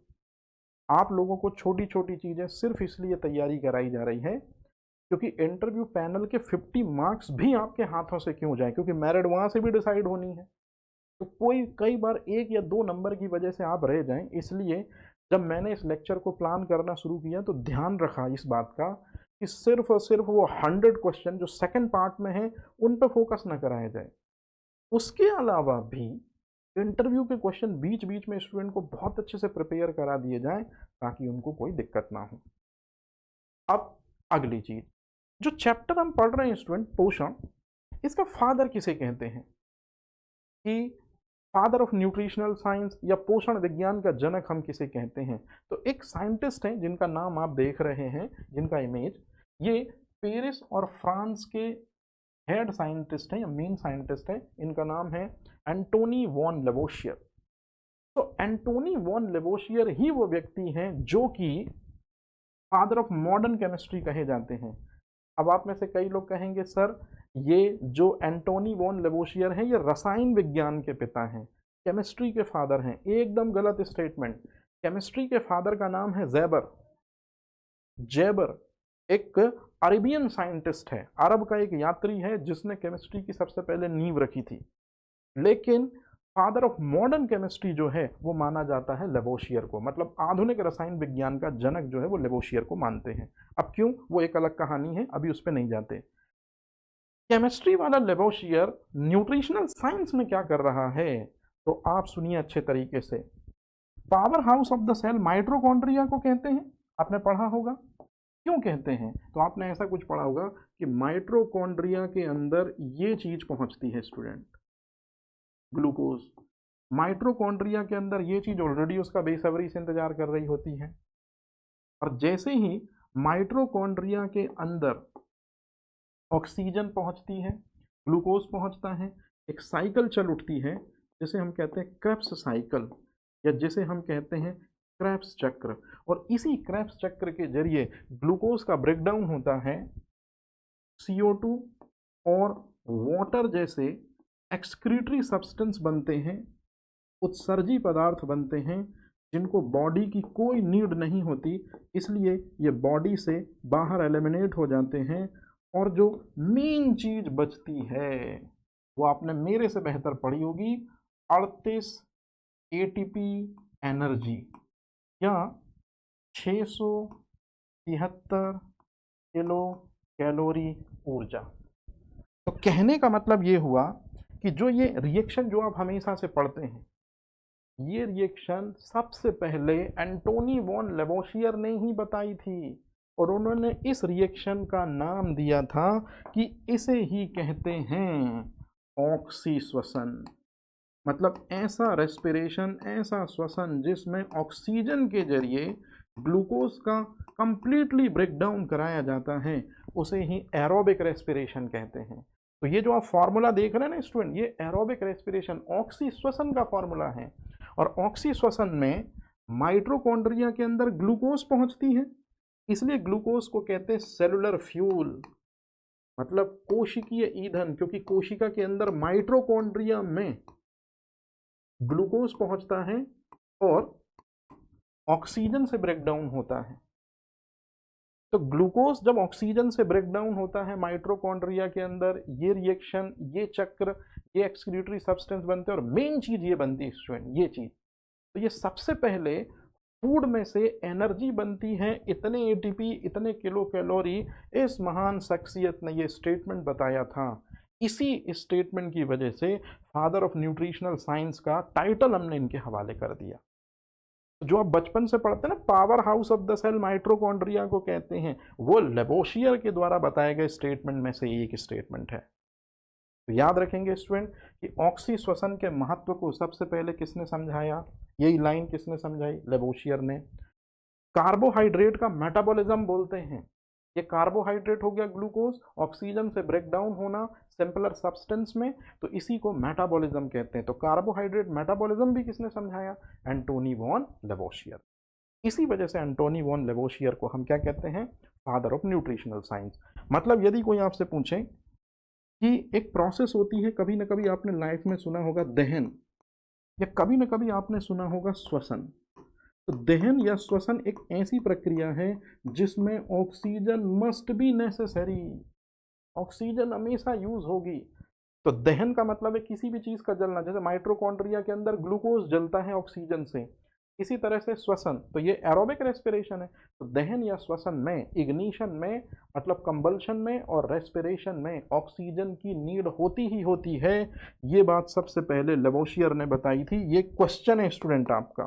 S1: आप लोगों को छोटी छोटी चीजें सिर्फ इसलिए तैयारी कराई जा रही है क्योंकि इंटरव्यू पैनल के 50 मार्क्स भी आपके हाथों से क्यों जाए, क्योंकि मेरिट वहां से भी डिसाइड होनी है। तो कोई कई बार 1 या 2 नंबर की वजह से आप रह जाएं, इसलिए जब मैंने इस लेक्चर को प्लान करना शुरू किया तो ध्यान रखा इस बात का कि सिर्फ और सिर्फ वो 100 क्वेश्चन जो सेकंड पार्ट में है उन पर फोकस न कराया जाए। उसके अलावा भी इंटरव्यू के क्वेश्चन बीच बीच में स्टूडेंट को बहुत अच्छे से प्रिपेयर करा दिए जाएं ताकि उनको कोई दिक्कत ना हो। अब अगली चीज, जो चैप्टर हम पढ़ रहे हैं स्टूडेंट, पोषण, इसका फादर किसे कहते हैं? कि फादर ऑफ न्यूट्रिशनल साइंस या पोषण विज्ञान का जनक हम किसे कहते हैं? तो एक साइंटिस्ट हैं जिनका नाम आप देख रहे हैं, जिनका इमेज, ये पेरिस और फ्रांस के हेड साइंटिस्ट हैं या मेन साइंटिस्ट हैं। इनका नाम है एंटोनी वॉन लेवोशियर। तो एंटोनी वॉन लेवोशियर ही वो व्यक्ति हैं जो कि फादर ऑफ मॉडर्न केमिस्ट्री कहे जाते हैं। अब आप में से कई लोग कहेंगे सर ये जो एंटोनी वॉन लेवोशियर हैं ये रसायन विज्ञान के पिता हैं, केमिस्ट्री के फादर हैं। एकदम गलत स्टेटमेंट। केमिस्ट्री के फादर का नाम है ज़ेबर। जेबर एक अरेबियन साइंटिस्ट है, अरब का एक यात्री है जिसने केमिस्ट्री की सबसे पहले नींव रखी थी। लेकिन फादर ऑफ मॉडर्न केमिस्ट्री जो है वो माना जाता है लेवोशियर को, मतलब आधुनिक रसायन विज्ञान का जनक जो है वो लेवोशियर को मानते हैं। अब क्यों, वो एक अलग कहानी है, अभी उस पर नहीं जाते। केमिस्ट्री वाला लेवोशियर न्यूट्रिशनल साइंस में क्या कर रहा है तो आप सुनिए अच्छे तरीके से। Power house of the cell mitochondria को कहते हैं, आपने पढ़ा होगा। क्यों कहते हैं? तो आपने ऐसा कुछ पढ़ा होगा कि माइटोकॉन्ड्रिया के अंदर ये चीज पहुंचती है स्टूडेंट, ग्लूकोज। माइटोकॉन्ड्रिया के अंदर ये चीज ऑलरेडी उसका बेसब्री से इंतजार कर रही होती है, और जैसे ही माइटोकॉन्ड्रिया के अंदर ऑक्सीजन पहुंचती है, ग्लूकोज पहुंचता है, एक साइकिल चल उठती है जिसे हम कहते हैं क्रेब्स साइकिल, या जिसे हम कहते हैं क्रेब्स चक्र। और इसी क्रेब्स चक्र के जरिए ग्लूकोज का ब्रेकडाउन होता है, CO2 और वाटर जैसे एक्सक्रीटरी सब्सटेंस बनते हैं, उत्सर्जी पदार्थ बनते हैं जिनको बॉडी की कोई नीड नहीं होती, इसलिए ये बॉडी से बाहर एलिमिनेट हो जाते हैं। और जो मेन चीज बचती है वो आपने मेरे से बेहतर पढ़ी होगी, 38 ATP एनर्जी या 673 किलो कैलोरी ऊर्जा। तो कहने का मतलब ये हुआ कि जो ये रिएक्शन जो आप हमेशा से पढ़ते हैं, ये रिएक्शन सबसे पहले एंटोनी वॉन लेवोशियर ने ही बताई थी, और उन्होंने इस रिएक्शन का नाम दिया था कि इसे ही कहते हैं ऑक्सी श्वसन। मतलब ऐसा रेस्पिरेशन, ऐसा श्वसन जिसमें ऑक्सीजन के जरिए ग्लूकोज का कंप्लीटली ब्रेकडाउन कराया जाता है, उसे ही एरोबिक रेस्पिरेशन कहते हैं। तो ये जो आप फॉर्मूला देख रहे हैं ना स्टूडेंट, ये एरोबिक रेस्पिरेशन ऑक्सी श्वसन का फॉर्मूला है। और ऑक्सी श्वसन में माइटोकॉन्ड्रिया के अंदर ग्लूकोज पहुंचती है, इसलिए ग्लूकोज को कहते हैं सेलुलर फ्यूल, मतलब कोशिकीय ईंधन, क्योंकि कोशिका के अंदर माइटोकॉन्ड्रिया में ग्लूकोज पहुंचता है और ऑक्सीजन से ब्रेकडाउन होता है। तो ग्लूकोज जब ऑक्सीजन से ब्रेक डाउन होता है माइटोकॉन्ड्रिया के अंदर, ये रिएक्शन, ये चक्र, ये एक्सक्रीटरी सब्सटेंस बनते हैं और मेन चीज ये बनती है स्टूडेंट, ये चीज। तो ये सबसे पहले फूड में से एनर्जी बनती है, इतने एटीपी, इतने किलो कैलोरी। इस महान शख्सियत ने ये स्टेटमेंट बताया था। इसी स्टेटमेंट की वजह से फादर ऑफ न्यूट्रिशनल साइंस का टाइटल हमने इनके हवाले कर दिया। जो आप बचपन से पढ़ते हैं ना, power house of the cell mitochondria को कहते हैं, वो लेवोशियर के द्वारा बताए गए स्टेटमेंट में से एक स्टेटमेंट है। तो याद रखेंगे स्टूडेंट कि ऑक्सी श्वसन के महत्व को सबसे पहले किसने समझाया, यही लाइन किसने समझाई, लेवोशियर ने। कार्बोहाइड्रेट का मेटाबॉलिज्म बोलते हैं, ये कार्बोहाइड्रेट हो गया ग्लूकोज, ऑक्सीजन से ब्रेक डाउन होना सिंपलर सब्सटेंस में, तो इसी को मेटाबॉलिज्म कहते हैं। तो कार्बोहाइड्रेट मेटाबॉलिज्म भी किसने समझाया, एंटोनी वॉन लेवोशियर। इसी वजह से एंटोनी वॉन लेवोशियर को हम क्या कहते हैं, फादर ऑफ न्यूट्रिशनल साइंस। मतलब यदि कोई आपसे पूछे कि एक प्रोसेस होती है, कभी ना कभी आपने लाइफ में सुना होगा दहन, या कभी ना कभी आपने सुना होगा श्वसन। तो दहन या श्वसन एक ऐसी प्रक्रिया है जिसमें oxygen must be necessary, oxygen हमेशा यूज होगी। तो दहन का मतलब है किसी भी चीज का जलना, जैसे माइटोकॉन्ड्रिया के अंदर ग्लूकोज जलता है ऑक्सीजन से, इसी तरह से श्वसन, तो ये एरोबिक रेस्पिरेशन है। तो दहन या श्वसन में, इग्निशन में मतलब कंबल्शन में और रेस्पिरेशन में ऑक्सीजन की नीड होती ही होती है। ये बात सबसे पहले लेवोशियर ने बताई थी। ये क्वेश्चन है स्टूडेंट आपका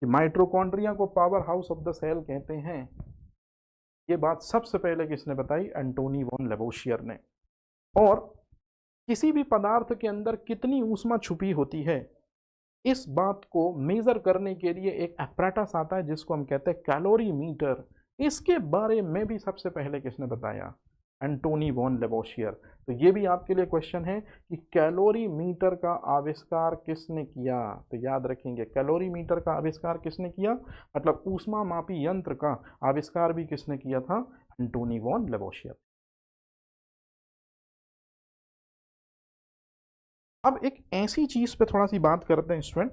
S1: कि माइटोकॉन्ड्रिया को power house of the cell कहते हैं, ये बात सबसे पहले किसने बताई, एंटोनी वॉन लेवोशियर ने। और किसी भी पदार्थ के अंदर कितनी ऊष्मा छुपी होती है, इस बात को मेजर करने के लिए एक apparatus आता है जिसको हम कहते हैं कैलोरी मीटर। इसके बारे में भी सबसे पहले किसने बताया, एंटोनी वॉन लेवोशियर। तो ये भी आपके लिए क्वेश्चन है कि कैलोरी मीटर का आविष्कार किसने किया। तो याद रखेंगे कैलोरी मीटर का आविष्कार किसने किया, मतलब ऊष्मा मापी यंत्र का आविष्कार भी किसने किया था, एंटोनी वॉन लेवोशियर। अब एक ऐसी चीज पे थोड़ा सी बात करते हैं स्टूडेंट,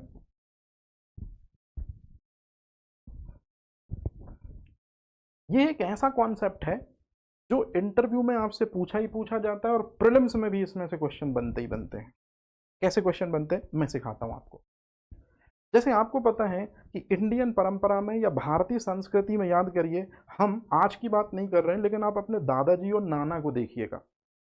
S1: ये एक ऐसा कॉन्सेप्ट है जो इंटरव्यू में आपसे पूछा ही पूछा जाता है और प्रीलिम्स में भी इसमें से क्वेश्चन बनते ही बनते हैं। कैसे क्वेश्चन बनते हैं मैं सिखाता हूं आपको। जैसे आपको पता है कि इंडियन परंपरा में या भारतीय संस्कृति में, याद करिए हम आज की बात नहीं कर रहे हैं, लेकिन आप अपने दादाजी और नाना को देखिएगा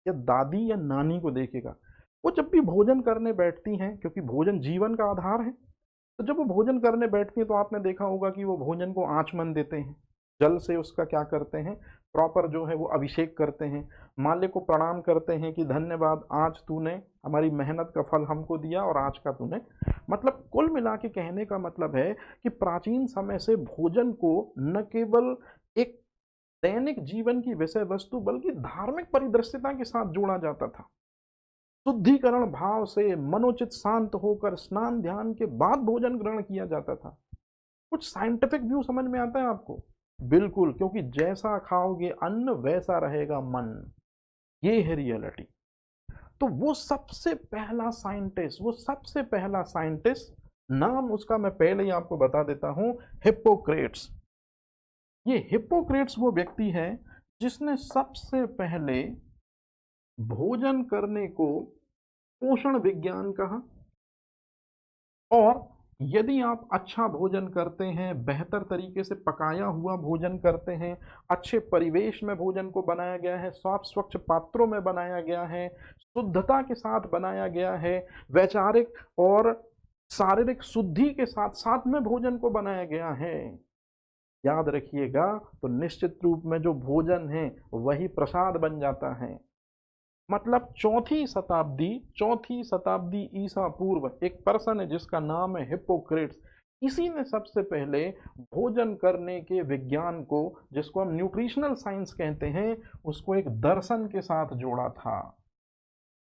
S1: या दादी या नानी को देखिएगा, वो जब भी भोजन करने बैठती हैं, क्योंकि भोजन जीवन का आधार है, तो जब वो भोजन करने बैठती हैं तो आपने देखा होगा कि वो भोजन को आचमन देते हैं, जल से उसका क्या करते हैं, प्रॉपर जो है वो अभिषेक करते हैं, माल्य को प्रणाम करते हैं कि धन्यवाद, आज तूने हमारी मेहनत का फल हमको दिया और आज का तूने, मतलब कुल मिला के कहने का मतलब है कि प्राचीन समय से भोजन को न केवल एक दैनिक जीवन की विषय वस्तु बल्कि धार्मिक परिदृश्यता के साथ जोड़ा जाता था। शुद्धिकरण भाव से मनोचित शांत होकर स्नान ध्यान के बाद भोजन ग्रहण किया जाता था। कुछ साइंटिफिक व्यू समझ में आता है आपको, बिल्कुल, क्योंकि जैसा खाओगे अन्न वैसा रहेगा मन, ये है रियलिटी। तो वो सबसे पहला साइंटिस्ट, नाम उसका मैं पहले ही आपको बता देता हूं, हिप्पोक्रेट्स। ये हिप्पोक्रेट्स वो व्यक्ति है जिसने सबसे पहले भोजन करने को पोषण विज्ञान कहा। और यदि आप अच्छा भोजन करते हैं, बेहतर तरीके से पकाया हुआ भोजन करते हैं, अच्छे परिवेश में भोजन को बनाया गया है, साफ स्वच्छ पात्रों में बनाया गया है, शुद्धता के साथ बनाया गया है, वैचारिक और शारीरिक शुद्धि के साथ साथ में भोजन को बनाया गया है, याद रखिएगा, तो निश्चित रूप में जो भोजन है वही प्रसाद बन जाता है। मतलब चौथी शताब्दी ईसा पूर्व एक पर्सन है जिसका नाम है हिप्पोक्रेट्स। इसी ने सबसे पहले भोजन करने के विज्ञान को, जिसको हम न्यूट्रिशनल साइंस कहते हैं, उसको एक दर्शन के साथ जोड़ा था।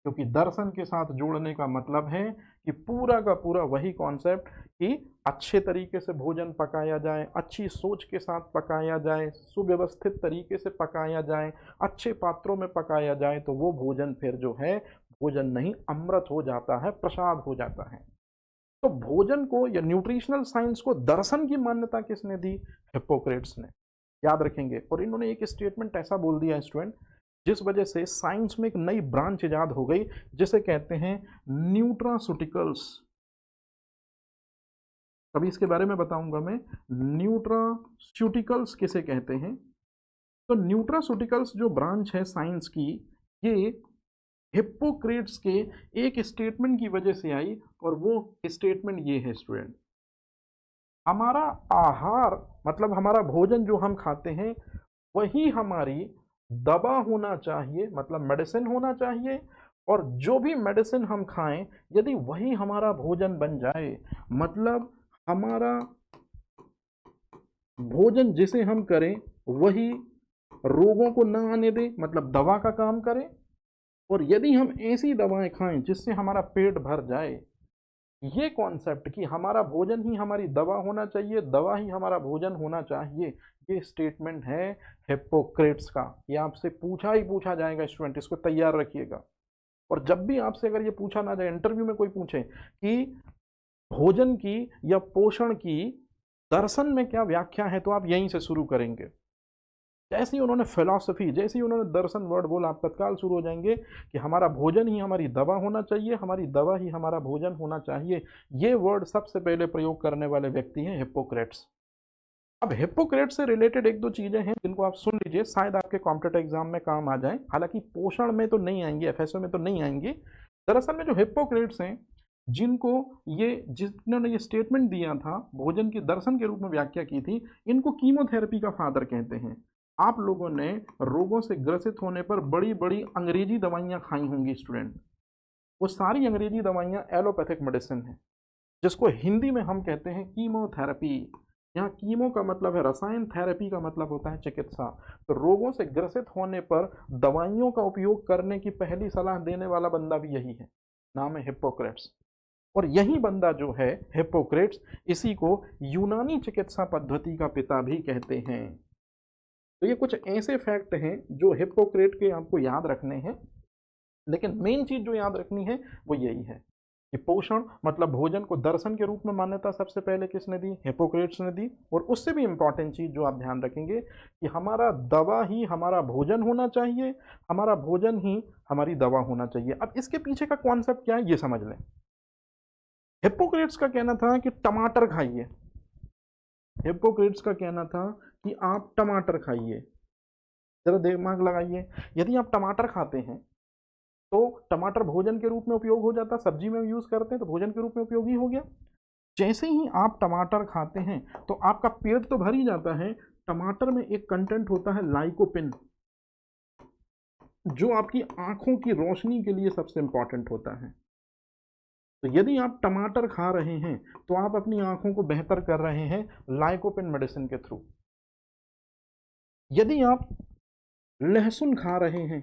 S1: क्योंकि दर्शन के साथ जोड़ने का मतलब है कि पूरा का पूरा वही कॉन्सेप्ट कि अच्छे तरीके से भोजन पकाया जाए, अच्छी सोच के साथ पकाया जाए, सुव्यवस्थित तरीके से पकाया जाए, अच्छे पात्रों में पकाया जाए, तो वो भोजन फिर जो है भोजन नहीं अमृत हो जाता है, प्रसाद हो जाता है। तो भोजन को या न्यूट्रिशनल साइंस को दर्शन की मान्यता किसने दी? हिप्पोक्रेट्स ने। याद रखेंगे। और इन्होंने एक स्टेटमेंट ऐसा बोल दिया स्टूडेंट, जिस वजह से साइंस में एक नई ब्रांच इजाद हो गई, जिसे कहते हैं न्यूट्रास्यूटिकल्स। अभी इसके बारे में बताऊंगा मैं। न्यूट्रास्यूटिकल्स किसे कहते हैं? तो न्यूट्रास्यूटिकल्स जो ब्रांच है साइंस की, ये हिप्पोक्रेट्स के एक स्टेटमेंट की वजह से आई, और वो स्टेटमेंट ये है स्टूडेंट, हमारा आहार मतलब हमारा भोजन जो हम खाते हैं वही हमारी दवा होना चाहिए, मतलब मेडिसिन होना चाहिए। और जो भी मेडिसिन हम खाएं, यदि वही हमारा भोजन बन जाए, मतलब हमारा भोजन जिसे हम करें वही रोगों को न आने दे, मतलब दवा का काम करे। और यदि हम ऐसी दवाएं खाएं जिससे हमारा पेट भर जाए, ये कॉन्सेप्ट कि हमारा भोजन ही हमारी दवा होना चाहिए, दवा ही हमारा भोजन होना चाहिए, ये स्टेटमेंट है हिप्पोक्रेट्स का। ये आपसे पूछा ही पूछा जाएगा स्टूडेंट, इसको तैयार रखिएगा। और जब भी आपसे अगर ये पूछा ना जाए, इंटरव्यू में कोई पूछे कि भोजन की या पोषण की दर्शन में क्या व्याख्या है, तो आप यहीं से शुरू करेंगे। जैसे ही उन्होंने फिलॉसफी, जैसे ही उन्होंने दर्शन वर्ड बोला, आप तत्काल शुरू हो जाएंगे कि हमारा भोजन ही हमारी दवा होना चाहिए, हमारी दवा ही हमारा भोजन होना चाहिए। ये वर्ड सबसे पहले प्रयोग करने वाले व्यक्ति हैं हिप्पोक्रेट्स। अब हिप्पोक्रेट्स से रिलेटेड एक दो चीजें हैं जिनको आप सुन लीजिए, शायद आपके कॉम्पिटेटिव एग्जाम में काम आ जाए। हालांकि पोषण में तो नहीं आएंगे, एफएसओ में तो नहीं आएंगी। दरअसल में जो हिप्पोक्रेट्स हैं, जिनको जिन्होंने ये स्टेटमेंट दिया था, भोजन की दर्शन के रूप में व्याख्या की थी, इनको कीमोथेरेपी का फादर कहते हैं। आप लोगों ने रोगों से ग्रसित होने पर बड़ी बड़ी अंग्रेजी दवाइयाँ खाई होंगी स्टूडेंट। वो सारी अंग्रेजी दवाइयाँ एलोपैथिक मेडिसिन है, जिसको हिंदी में हम कहते हैं कीमोथेरेपी। यहाँ कीमो का मतलब है रसायन, थेरेपी का मतलब होता है चिकित्सा। तो रोगों से ग्रसित होने पर दवाइयों का उपयोग करने की पहली सलाह देने वाला बंदा भी यही है, नाम है हिप्पोक्रेट्स। और यही बंदा जो है हिप्पोक्रेट्स, इसी को यूनानी चिकित्सा पद्धति का पिता भी कहते हैं। तो ये कुछ ऐसे फैक्ट हैं जो हिप्पोक्रेट के आपको याद रखने हैं। लेकिन मेन चीज जो याद रखनी है वो यही है कि पोषण मतलब भोजन को दर्शन के रूप में मान्यता सबसे पहले किसने दी? हिप्पोक्रेट्स ने दी। और उससे भी इंपॉर्टेंट चीज जो आप ध्यान रखेंगे कि हमारा दवा ही हमारा भोजन होना चाहिए, हमारा भोजन ही हमारी दवा होना चाहिए। अब इसके पीछे का कॉन्सेप्ट क्या है ये समझ लें। हिप्पोक्रेट्स का कहना था कि टमाटर खाइए। हिप्पोक्रेट्स का कहना था कि आप टमाटर खाइए। जरा दिमाग लगाइए, यदि आप टमाटर खाते हैं तो टमाटर भोजन के रूप में उपयोग हो जाता, सब्जी में यूज करते हैं तो भोजन के रूप में उपयोगी हो गया। जैसे ही आप टमाटर खाते हैं तो आपका पेट तो भर ही जाता है। टमाटर में एक कंटेंट होता है लाइकोपिन, जो आपकी आंखों की रोशनी के लिए सबसे इंपॉर्टेंट होता है। तो यदि आप टमाटर खा रहे हैं तो आप अपनी आंखों को बेहतर कर रहे हैं लाइकोपिन मेडिसिन के थ्रू। यदि आप लहसुन खा रहे हैं,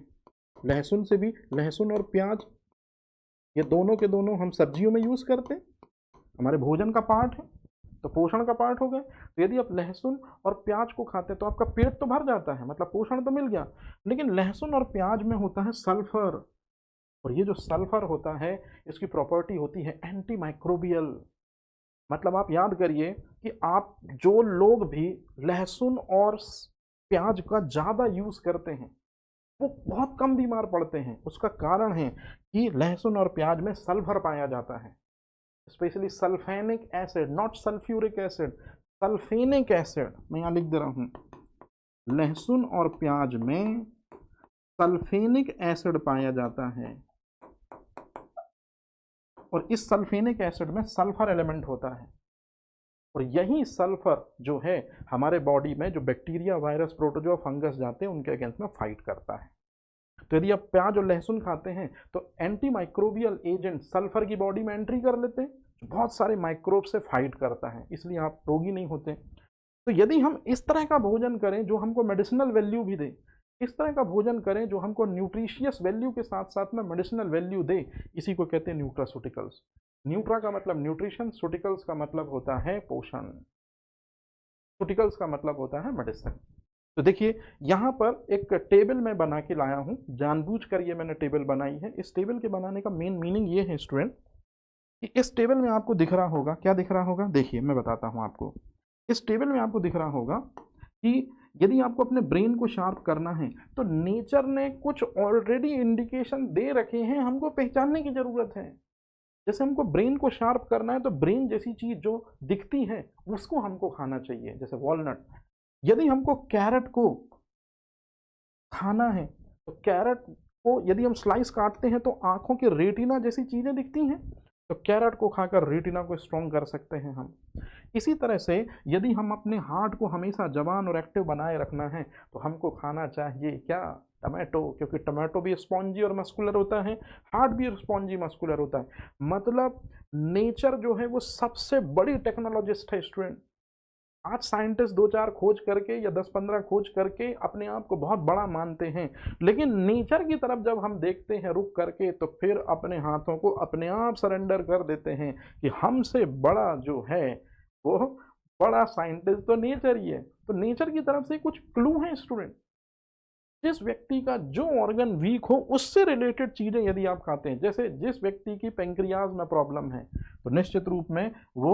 S1: लहसुन से भी, लहसुन और प्याज ये दोनों के दोनों हम सब्जियों में यूज करते हैं, हमारे भोजन का पार्ट है, तो पोषण का पार्ट हो गए। तो यदि आप लहसुन और प्याज को खाते हैं तो आपका पेट तो भर जाता है, मतलब पोषण तो मिल गया। लेकिन लहसुन और प्याज में होता है सल्फर, और ये जो सल्फर होता है इसकी प्रॉपर्टी होती है एंटी माइक्रोबियल। मतलब आप याद करिए कि आप जो लोग भी लहसुन और प्याज का ज़्यादा यूज़ करते हैं वो बहुत कम बीमार पड़ते हैं। उसका कारण है कि लहसुन और प्याज में सल्फर पाया जाता है, specially sulphenic acid, not sulphuric acid, sulphenic acid. मैं यहाँ लिख दे रहा हूँ, लहसुन और प्याज में सल्फेनिक एसिड पाया जाता है, और इस सल्फेनिक एसिड में सल्फर एलिमेंट होता है। और यही सल्फर जो है हमारे बॉडी में जो बैक्टीरिया, वायरस, प्रोटोजोआ, फंगस जाते हैं उनके अगेंस्ट में फाइट करता है। तो यदि आप प्याज और लहसुन खाते हैं तो एंटी माइक्रोबियल एजेंट सल्फर की बॉडी में एंट्री कर लेते हैं, बहुत सारे माइक्रोब से फाइट करता है, इसलिए आप रोगी नहीं होते। तो यदि हम इस तरह का भोजन करें जो हमको मेडिसिनल वैल्यू भी दे, इस तरह का भोजन करें जो हमको न्यूट्रिशियस वैल्यू के साथ साथ में मेडिसिनल वैल्यू दे, इसी को कहते हैं न्यूट्रास्यूटिकल्स। न्यूट्रा का मतलब न्यूट्रिशन, सूटिकल्स का मतलब होता है पोषण, सूटिकल्स का मतलब होता है मेडिसिन। तो देखिए यहाँ पर एक टेबल मैं बना के लाया हूँ, जानबूझ कर ये मैंने टेबल बनाई है। इस टेबल के बनाने का मेन मीनिंग ये है स्टूडेंट कि इस टेबल में आपको दिख रहा होगा, क्या दिख रहा होगा, देखिए मैं बताता हूँ आपको। इस टेबल में आपको दिख रहा होगा कि यदि आपको अपने ब्रेन को शार्प करना है तो नेचर ने कुछ ऑलरेडी इंडिकेशन दे रखे हैं, हमको पहचानने की जरूरत है। जैसे हमको ब्रेन को शार्प करना है तो ब्रेन जैसी चीज जो दिखती है उसको हमको खाना चाहिए, जैसे वॉलनट। यदि हमको कैरेट को खाना है तो कैरेट को यदि हम स्लाइस काटते हैं तो आंखों के रेटिना जैसी चीजें दिखती हैं, तो कैरेट को खाकर रेटिना को स्ट्रॉन्ग कर सकते हैं हम। इसी तरह से यदि हम अपने हार्ट को हमेशा जवान और एक्टिव बनाए रखना है तो हमको खाना चाहिए क्या, टमाटो, क्योंकि टमाटो भी स्पॉन्जी और मस्कुलर होता है, हार्ट भी स्पॉन्जी मस्कुलर होता है। मतलब नेचर जो है वो सबसे बड़ी टेक्नोलॉजिस्ट है स्टूडेंट। आज साइंटिस्ट दो चार खोज करके या 10-15 खोज करके अपने आप को बहुत बड़ा मानते हैं, लेकिन नेचर की तरफ जब हम देखते हैं रुक करके तो फिर अपने हाथों को अपने आप सरेंडर कर देते हैं कि हमसे बड़ा जो है वो बड़ा साइंटिस्ट तो नेचर ही है। तो नेचर की तरफ से कुछ क्लू है स्टूडेंट। जिस व्यक्ति का जो ऑर्गन वीक हो उससे रिलेटेड चीजें यदि आप खाते हैं, जैसे जिस व्यक्ति की पेंक्रियाज में प्रॉब्लम है तो निश्चित रूप में वो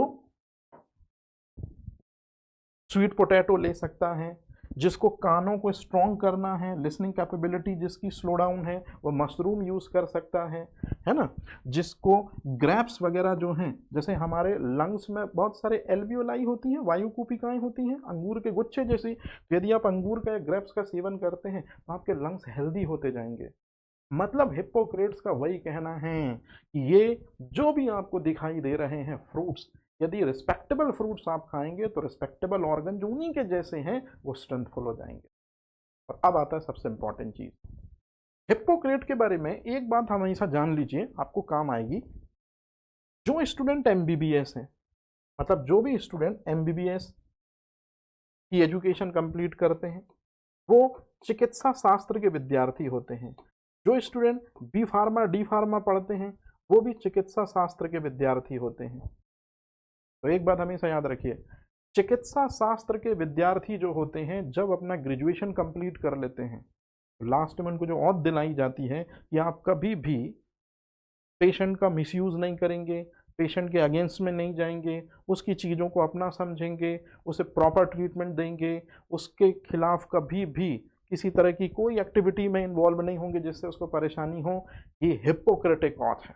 S1: स्वीट पोटैटो ले सकता है। जिसको कानों को स्ट्रॉन्ग करना है, लिसनिंग कैपेबिलिटी जिसकी स्लो डाउन है, वो मशरूम यूज़ कर सकता है ना। जिसको ग्रैप्स वगैरह जो हैं, जैसे हमारे लंग्स में बहुत सारे एल्वियोलाई होती हैं, वायु कूपिकाएँ होती हैं अंगूर के गुच्छे जैसी, यदि आप अंगूर का या ग्रैप्स का सेवन करते हैं तो आपके लंग्स हेल्दी होते जाएंगे। मतलब हिप्पोक्रेट्स का वही कहना है कि ये जो भी आपको दिखाई दे रहे हैं फ्रूट्स, यदि रिस्पेक्टेबल फ्रूट्स आप खाएंगे तो रिस्पेक्टेबल ऑर्गन जो उन्हीं के जैसे हैं वो स्ट्रेंथफुल हो जाएंगे। और अब आता है सबसे इंपॉर्टेंट चीज, हिप्पोक्रेट के बारे में एक बात हमेशा जान लीजिए, आपको काम आएगी। जो स्टूडेंट एमबीबीएस है, मतलब जो भी स्टूडेंट एमबीबीएस की एजुकेशन कंप्लीट करते हैं वो चिकित्सा शास्त्र के विद्यार्थी होते हैं। जो student B pharma D pharma पढ़ते हैं वो भी चिकित्सा शास्त्र के विद्यार्थी होते हैं। तो एक बात हमेशा याद रखिए, चिकित्सा शास्त्र के विद्यार्थी जो होते हैं जब अपना ग्रेजुएशन कंप्लीट कर लेते हैं तो लास्ट में उनको जो औद दिलाई जाती है कि आप कभी भी पेशेंट का मिसयूज नहीं करेंगे, पेशेंट के अगेंस्ट में नहीं जाएंगे, उसकी चीज़ों को अपना समझेंगे, उसे प्रॉपर ट्रीटमेंट देंगे, उसके खिलाफ कभी भी किसी तरह की कोई एक्टिविटी में इन्वॉल्व नहीं होंगे जिससे उसको परेशानी हो। ये हिप्पोक्रेटिक ऑथ है।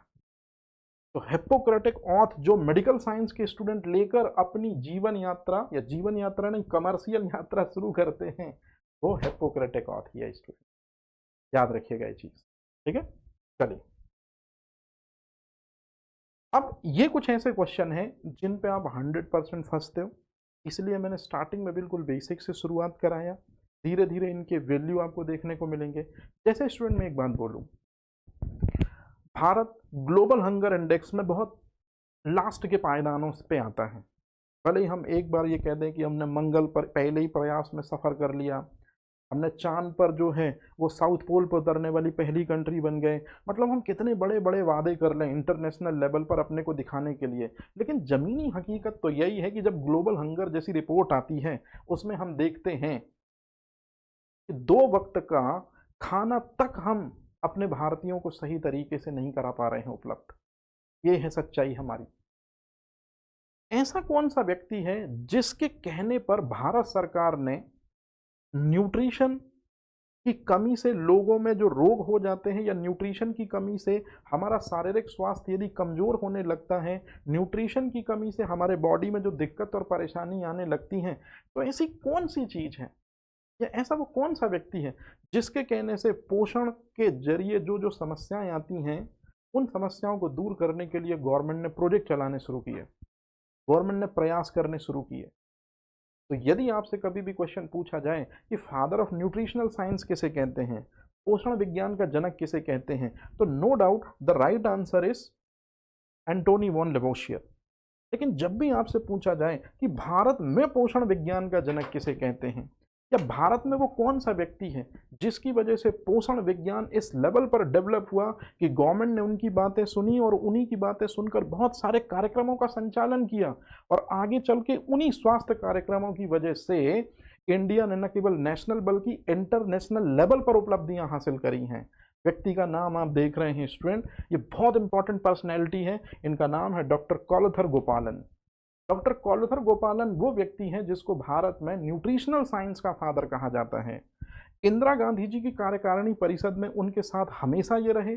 S1: तो हिप्पोक्रेटिक ऑथ जो मेडिकल साइंस के स्टूडेंट लेकर अपनी जीवन यात्रा, या जीवन यात्रा नहीं कमर्शियल यात्रा शुरू करते हैं, वो हिप्पोक्रेटिक ऑथ ही है स्टूडेंट। याद रखिएगा ये चीज़, ठीक है। चलिए, अब ये कुछ ऐसे क्वेश्चन हैं जिन पे आप 100% फंसते हो, इसलिए मैंने स्टार्टिंग में बिल्कुल बेसिक से शुरुआत कराया। धीरे धीरे इनके वैल्यू आपको देखने को मिलेंगे। जैसे स्टूडेंट मैं एक बात बोलूं, भारत ग्लोबल हंगर इंडेक्स में बहुत लास्ट के पायदानों पे आता है। भले ही हम एक बार ये कह दें कि हमने मंगल पर पहले ही प्रयास में सफ़र कर लिया, हमने चांद पर जो है वो साउथ पोल पर उतरने वाली पहली कंट्री बन गए, मतलब हम कितने बड़े बड़े वादे कर लें इंटरनेशनल लेवल पर अपने को दिखाने के लिए, लेकिन ज़मीनी हकीकत तो यही है कि जब ग्लोबल हंगर जैसी रिपोर्ट आती है उसमें हम देखते हैं कि 2 वक्त का खाना तक हम अपने भारतीयों को सही तरीके से नहीं करा पा रहे हैं उपलब्ध। ये है सच्चाई हमारी। ऐसा कौन सा व्यक्ति है जिसके कहने पर भारत सरकार ने न्यूट्रिशन की कमी से लोगों में जो रोग हो जाते हैं, या न्यूट्रिशन की कमी से हमारा शारीरिक स्वास्थ्य यदि कमज़ोर होने लगता है, न्यूट्रिशन की कमी से हमारे बॉडी में जो दिक्कत और परेशानी आने लगती हैं, तो ऐसी कौन सी चीज़ है या ऐसा वो कौन सा व्यक्ति है जिसके कहने से पोषण के जरिए जो जो समस्याएं आती हैं उन समस्याओं को दूर करने के लिए गवर्नमेंट ने प्रोजेक्ट चलाने शुरू किए, गवर्नमेंट ने प्रयास करने शुरू किए। तो यदि आपसे कभी भी क्वेश्चन पूछा जाए कि फादर ऑफ न्यूट्रिशनल साइंस किसे कहते हैं, पोषण विज्ञान का जनक किसे कहते हैं, तो no doubt the right answer is Antoine von Lavoisier. लेकिन जब भी आपसे पूछा जाए कि भारत में पोषण विज्ञान का जनक किसे कहते हैं, या भारत में वो कौन सा व्यक्ति है जिसकी वजह से पोषण विज्ञान इस लेवल पर डेवलप हुआ कि गवर्नमेंट ने उनकी बातें सुनी और उन्हीं की बातें सुनकर बहुत सारे कार्यक्रमों का संचालन किया, और आगे चल के उन्हीं स्वास्थ्य कार्यक्रमों की वजह से इंडिया ने न केवल नेशनल बल्कि इंटरनेशनल लेवल पर उपलब्धियां हासिल करी हैं। व्यक्ति का नाम आप देख रहे हैं स्टूडेंट, ये बहुत इंपॉर्टेंट पर्सनैलिटी है। इनका नाम है डॉक्टर कोलथर गोपालन। डॉक्टर कोलथर गोपालन वो व्यक्ति हैं जिसको भारत में न्यूट्रिशनल साइंस का फादर कहा जाता है। इंदिरा गांधी जी की कार्यकारिणी परिषद में उनके साथ हमेशा ये रहे।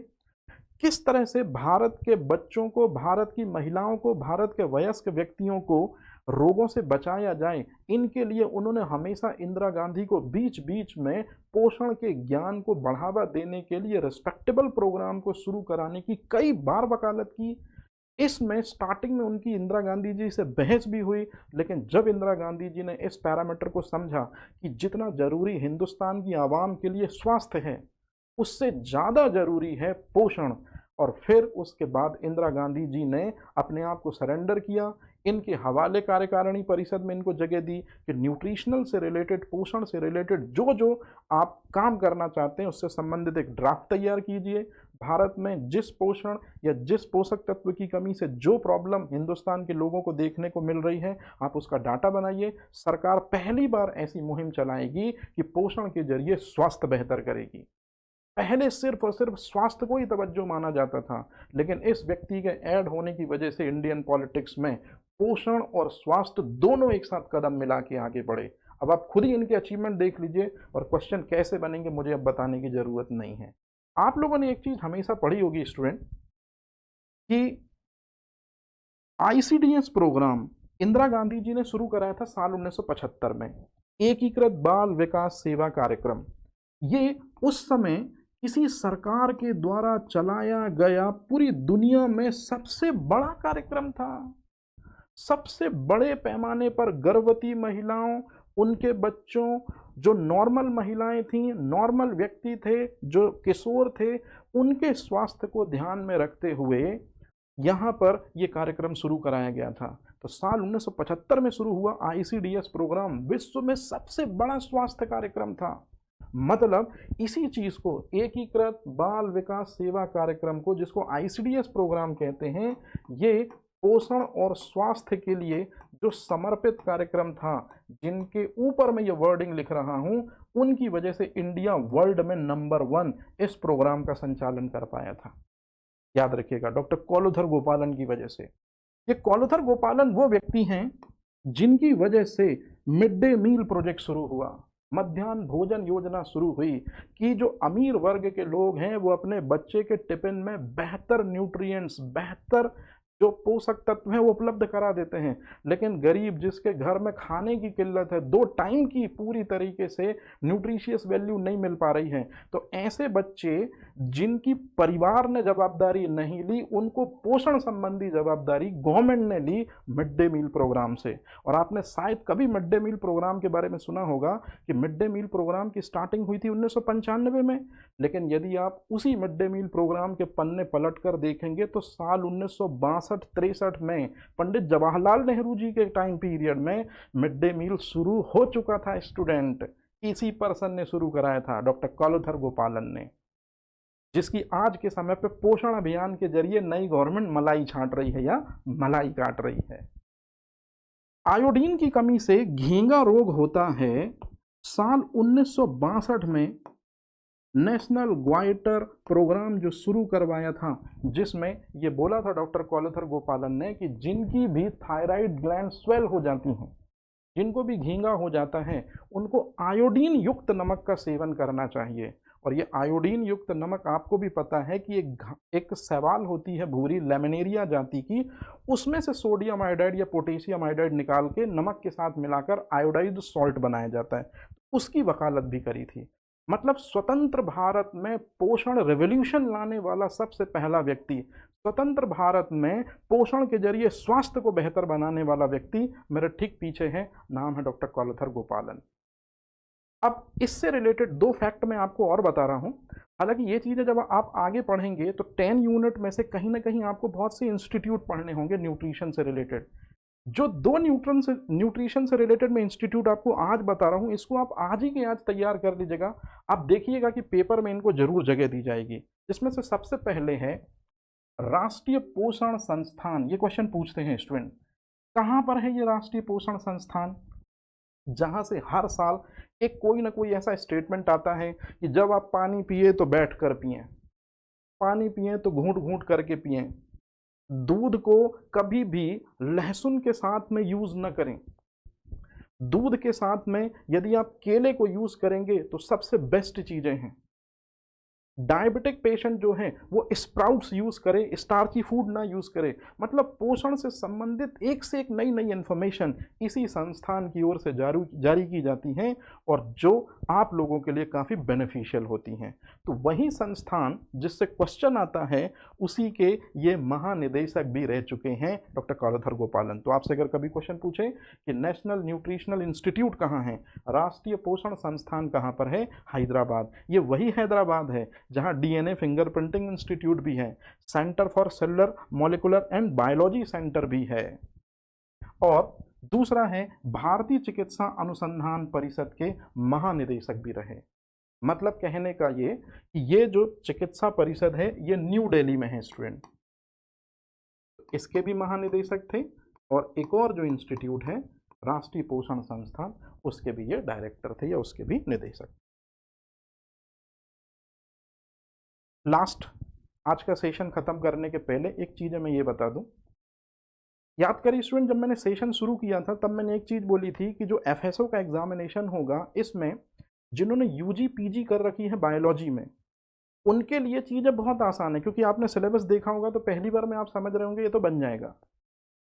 S1: किस तरह से भारत के बच्चों को, भारत की महिलाओं को, भारत के वयस्क व्यक्तियों को रोगों से बचाया जाए, इनके लिए उन्होंने हमेशा इंदिरा गांधी को बीच बीच में पोषण के ज्ञान को बढ़ावा देने के लिए रिस्पेक्टेबल प्रोग्राम को शुरू कराने की कई बार वकालत की। इसमें स्टार्टिंग में उनकी इंदिरा गांधी जी से बहस भी हुई, लेकिन जब इंदिरा गांधी जी ने इस पैरामीटर को समझा कि जितना जरूरी हिंदुस्तान की आवाम के लिए स्वास्थ्य है, उससे ज़्यादा जरूरी है पोषण, और फिर उसके बाद इंदिरा गांधी जी ने अपने आप को सरेंडर किया। इनके हवाले कार्यकारिणी परिषद में इनको जगह दी कि न्यूट्रिशनल से रिलेटेड, पोषण से रिलेटेड जो जो आप काम करना चाहते हैं उससे संबंधित एक ड्राफ्ट तैयार कीजिए। भारत में जिस पोषण या जिस पोषक तत्व की कमी से जो प्रॉब्लम हिंदुस्तान के लोगों को देखने को मिल रही है, आप उसका डाटा बनाइए। सरकार पहली बार ऐसी मुहिम चलाएगी कि पोषण के जरिए स्वास्थ्य बेहतर करेगी। पहले सिर्फ और सिर्फ स्वास्थ्य को ही तवज्जो माना जाता था, लेकिन इस व्यक्ति के ऐड होने की वजह से इंडियन पॉलिटिक्स में पोषण और स्वास्थ्य दोनों एक साथ कदम मिला के आगे बढ़े। अब आप खुद ही इनके अचीवमेंट देख लीजिए, और क्वेश्चन कैसे बनेंगे मुझे अब बताने की जरूरत नहीं है। आप लोगों ने एक चीज हमेशा पढ़ी होगी स्टूडेंट कि आईसीडीएस प्रोग्राम इंदिरा गांधी जी ने शुरू कराया था साल 1975 में, एकीकृत बाल विकास सेवा कार्यक्रम। ये उस समय किसी सरकार के द्वारा चलाया गया पूरी दुनिया में सबसे बड़ा कार्यक्रम था। सबसे बड़े पैमाने पर गर्भवती महिलाओं, उनके बच्चों, जो नॉर्मल महिलाएं थीं, नॉर्मल व्यक्ति थे, जो किशोर थे, उनके स्वास्थ्य को ध्यान में रखते हुए यहाँ पर यह कार्यक्रम शुरू कराया गया था। तो साल 1975 में शुरू हुआ आईसीडीएस प्रोग्राम विश्व में सबसे बड़ा स्वास्थ्य कार्यक्रम था। मतलब इसी चीज को, एकीकृत बाल विकास सेवा कार्यक्रम को, जिसको आईसीडीएस प्रोग्राम कहते हैं, ये पोषण और स्वास्थ्य के लिए जो समर्पित कार्यक्रम था, जिनके ऊपर मैं ये वर्डिंग लिख रहा हूं, उनकी वजह से इंडिया वर्ल्ड में नंबर 1 इस प्रोग्राम का संचालन कर पाया था। याद रखिएगा, डॉक्टर कोलथर गोपालन की वजह से। ये कोलथर गोपालन वो व्यक्ति हैं जिनकी वजह से मिड डे मील प्रोजेक्ट शुरू हुआ, मध्याह्न भोजन योजना शुरू हुई, कि जो अमीर वर्ग के लोग हैं वो अपने बच्चे के टिफिन में बेहतर न्यूट्रिएंट्स, बेहतर जो पोषक तत्व हैं वो उपलब्ध करा देते हैं। लेकिन गरीब, जिसके घर में खाने की किल्लत है, 2 टाइम की पूरी तरीके से न्यूट्रिशियस वैल्यू नहीं मिल पा रही है, तो ऐसे बच्चे जिनकी परिवार ने जवाबदारी नहीं ली, उनको पोषण संबंधी जवाबदारी गवर्नमेंट ने ली मिड डे मील प्रोग्राम से। और आपने शायद कभी मिड डे मील प्रोग्राम के बारे में सुना होगा कि मिड डे मील प्रोग्राम की स्टार्टिंग हुई थी 1995 में, लेकिन यदि आप उसी मिड डे मील प्रोग्राम के पन्ने पलट कर देखेंगे तो साल 1962-63 में पंडित जवाहरलाल नेहरू जी के टाइम पीरियड में मिड डे मील शुरू हो चुका था स्टूडेंट। इसी पर्सन ने शुरू कराया था, डॉक्टर कोलथर गोपालन ने, जिसकी आज के समय पे पोषण अभियान के जरिए नई गवर्नमेंट मलाई छांट रही है या मलाई काट रही है। आयोडीन की कमी से घींगा रोग होता है। साल 1962 में नेशनल ग्वाइटर प्रोग्राम जो शुरू करवाया था, जिसमें ये बोला था डॉक्टर कोलथर गोपालन ने कि जिनकी भी थायराइड ग्लैंड स्वेल हो जाती हैं, जिनको भी घींगा हो जाता है, उनको आयोडीन युक्त नमक का सेवन करना चाहिए। और ये आयोडीन युक्त नमक, आपको भी पता है कि एक सवाल होती है भूरी लेमिनेरिया जाति की, उसमें से सोडियम आयोडाइड या पोटेशियम आयोडाइड निकाल के नमक के साथ मिलाकर आयोडाइज्ड सॉल्ट बनाया जाता है, उसकी वकालत भी करी थी। मतलब स्वतंत्र भारत में पोषण रेवोल्यूशन लाने वाला सबसे पहला व्यक्ति, स्वतंत्र भारत में पोषण के जरिए स्वास्थ्य को बेहतर बनाने वाला व्यक्ति मेरे ठीक पीछे है, नाम है डॉक्टर कोलथर गोपालन। अब इससे रिलेटेड 2 फैक्ट मैं आपको और बता रहा हूं। हालांकि ये चीज़ें जब आप आगे पढ़ेंगे तो 10 यूनिट में से कहीं ना कहीं आपको बहुत से इंस्टीट्यूट पढ़ने होंगे न्यूट्रिशन से रिलेटेड। जो 2 न्यूट्रिशन से रिलेटेड मैं इंस्टीट्यूट आपको आज बता रहा हूं, इसको आप आज ही के आज तैयार कर लीजिएगा। आप देखिएगा कि पेपर में इनको जरूर जगह दी जाएगी। जिसमें से सबसे पहले है राष्ट्रीय पोषण संस्थान। ये क्वेश्चन पूछते हैं स्टूडेंट, कहां पर है ये राष्ट्रीय पोषण संस्थान? जहां से हर साल एक कोई ना कोई ऐसा स्टेटमेंट आता है कि जब आप पानी पिए तो बैठ कर पिए, पानी पिए तो घूंट घूंट करके पिए, दूध को कभी भी लहसुन के साथ में यूज न करें, दूध के साथ में यदि आप केले को यूज करेंगे तो सबसे बेस्ट चीजें हैं। डायबिटिक पेशेंट जो है वो स्प्राउट्स यूज करे, स्टार्ची फूड ना यूज करे। मतलब पोषण से संबंधित एक से एक नई नई इंफॉर्मेशन इसी संस्थान की ओर से जारी की जाती हैं और जो आप लोगों के लिए काफ़ी बेनिफिशियल होती हैं। तो वही संस्थान जिससे क्वेश्चन आता है उसी के ये महानिदेशक भी रह चुके हैं डॉक्टर कालाधर गोपालन। तो आपसे अगर कभी क्वेश्चन पूछे कि नेशनल न्यूट्रिशनल इंस्टीट्यूट कहाँ है, राष्ट्रीय पोषण संस्थान कहाँ पर है, हैदराबाद। ये वही हैदराबाद है जहां डीएनए फिंगरप्रिंटिंग इंस्टीट्यूट भी है, centre for cellular molecular and biology centre भी है, और दूसरा है भारतीय चिकित्सा अनुसंधान परिषद के महानिदेशक भी रहे। मतलब कहने का ये कि ये जो चिकित्सा परिषद है ये न्यू दिल्ली में है स्टूडेंट, इसके भी महानिदेशक थे, और एक और जो इंस्टीट्यूट है राष्ट्रीय पोषण संस्थान उसके भी ये डायरेक्टर थे या उसके भी निदेशक। लास्ट, आज का सेशन खत्म करने के पहले एक चीज़ मैं ये बता दूं, याद करिए स्टूडेंट, जब मैंने सेशन शुरू किया था तब मैंने एक चीज़ बोली थी कि जो एफएसओ का एग्जामिनेशन होगा इसमें जिन्होंने यूजी पीजी कर रखी है बायोलॉजी में उनके लिए चीज़ें बहुत आसान है, क्योंकि आपने सिलेबस देखा होगा तो पहली बार में आप समझ रहे होंगे ये तो बन जाएगा।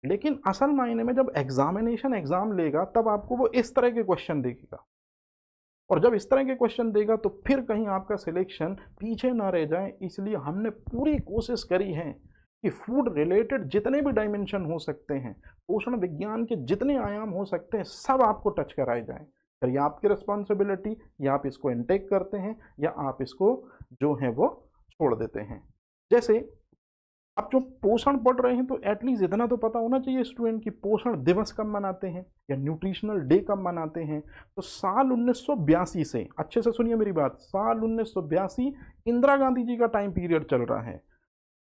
S1: लेकिन असल मायने में जब एग्जाम लेगा तब आपको वो इस तरह के क्वेश्चन देखेगा, और जब इस तरह के क्वेश्चन देगा तो फिर कहीं आपका सिलेक्शन पीछे ना रह जाए। इसलिए हमने पूरी कोशिश करी है कि फूड रिलेटेड जितने भी डायमेंशन हो सकते हैं, पोषण विज्ञान के जितने आयाम हो सकते हैं, सब आपको टच कराए जाएं। फिर ये आपकी रिस्पॉन्सिबिलिटी, या आप इसको इनटेक करते हैं या आप इसको जो है वो छोड़ देते हैं। जैसे आप जो पोषण पढ़ रहे हैं तो एटलीस्ट इतना तो पता होना चाहिए स्टूडेंट कि पोषण दिवस कब मनाते हैं या न्यूट्रिशनल डे कब मनाते हैं। तो साल 1982 से, अच्छे से सुनिए मेरी बात, साल 1982 इंदिरा गांधी जी का टाइम पीरियड चल रहा है।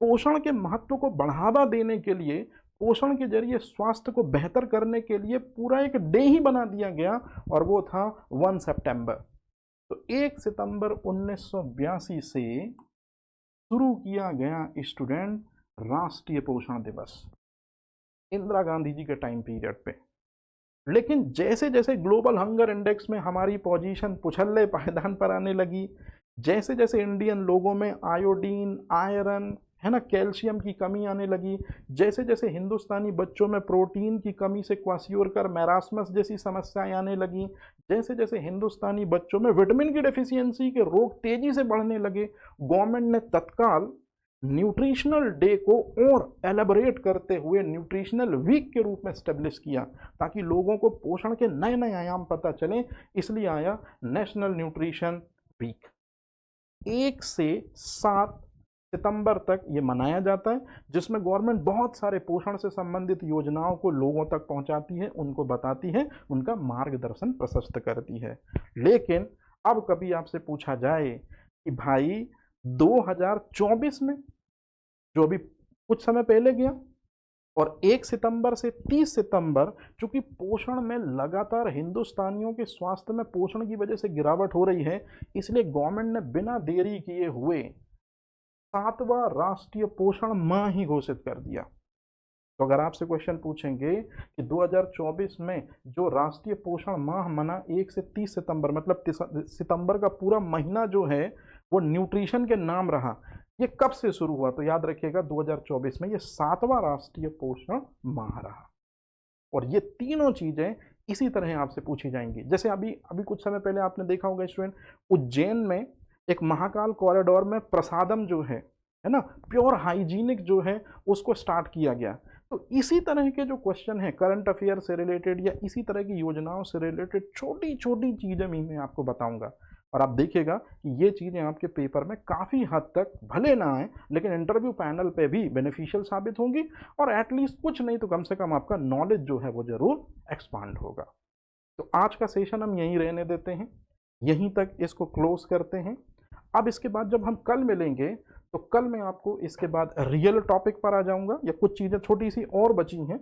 S1: पोषण के महत्व को बढ़ावा देने के लिए, पोषण के जरिए स्वास्थ्य को बेहतर करने के लिए पूरा एक डे ही बना दिया गया, और वो था 1 सितंबर। तो 1 सितंबर 1982 से शुरू किया गया स्टूडेंट राष्ट्रीय पोषण दिवस इंदिरा गांधी जी के टाइम पीरियड पे। लेकिन जैसे जैसे ग्लोबल हंगर इंडेक्स में हमारी पोजीशन पुछल्ले पायदान पर आने लगी, जैसे जैसे इंडियन लोगों में आयोडीन, आयरन है ना, कैल्शियम की कमी आने लगी, जैसे जैसे हिंदुस्तानी बच्चों में प्रोटीन की कमी से क्वासियोरकर मैरास्मस जैसी समस्याएं आने लगी, जैसे जैसे हिंदुस्तानी बच्चों में विटामिन की डेफिशिएंसी के रोग तेजी से बढ़ने लगे, गवर्नमेंट ने तत्काल न्यूट्रिशनल डे को और एलेबोरेट करते हुए न्यूट्रिशनल वीक के रूप में स्टेब्लिश किया, ताकि लोगों को पोषण के नए नए आयाम पता चले। इसलिए आया नेशनल न्यूट्रिशन वीक। 1 से 7 सितंबर तक ये मनाया जाता है, जिसमें गवर्नमेंट बहुत सारे पोषण से संबंधित योजनाओं को लोगों तक पहुंचाती है, उनको बताती है, उनका मार्गदर्शन प्रशस्त करती है। लेकिन अब कभी आपसे पूछा जाए कि भाई 2024 में, जो अभी कुछ समय पहले गया, और 1 सितंबर से 30 सितंबर, चूंकि पोषण में लगातार हिंदुस्तानियों के स्वास्थ्य में पोषण की वजह से गिरावट हो रही है, इसलिए गवर्नमेंट ने बिना देरी किए हुए 7वां राष्ट्रीय पोषण माह ही घोषित कर दिया। तो अगर आपसे क्वेश्चन पूछेंगे कि 2024 में जो राष्ट्रीय पोषण माह मना 1 से 30 सितंबर, मतलब सितंबर का पूरा महीना जो है वो न्यूट्रिशन के नाम रहा, ये कब से शुरू हुआ? तो याद रखिएगा 2024 में ये 7वां राष्ट्रीय पोषण माह रहा। और ये तीनों चीजें इसी तरह आपसे पूछी जाएंगी। जैसे अभी कुछ समय पहले आपने देखा होगा स्टूडेंट, उज्जैन में एक महाकाल कॉरिडोर में प्रसादम जो है ना, प्योर हाइजीनिक जो है उसको स्टार्ट किया गया। तो इसी तरह के जो क्वेश्चन है करंट अफेयर से रिलेटेड या इसी तरह की योजनाओं से रिलेटेड छोटी छोटी चीजें भी मैं आपको बताऊंगा, और आप देखिएगा कि ये चीज़ें आपके पेपर में काफ़ी हद तक भले ना आए लेकिन इंटरव्यू पैनल पे भी बेनिफिशियल साबित होंगी, और एटलीस्ट कुछ नहीं तो कम से कम आपका नॉलेज जो है वो ज़रूर एक्सपांड होगा। तो आज का सेशन हम यहीं रहने देते हैं, यहीं तक इसको क्लोज करते हैं। अब इसके बाद जब हम कल मिलेंगे तो कल मैं आपको इसके बाद रियल टॉपिक पर आ जाऊंगा, या कुछ चीज़ें छोटी सी और बची हैं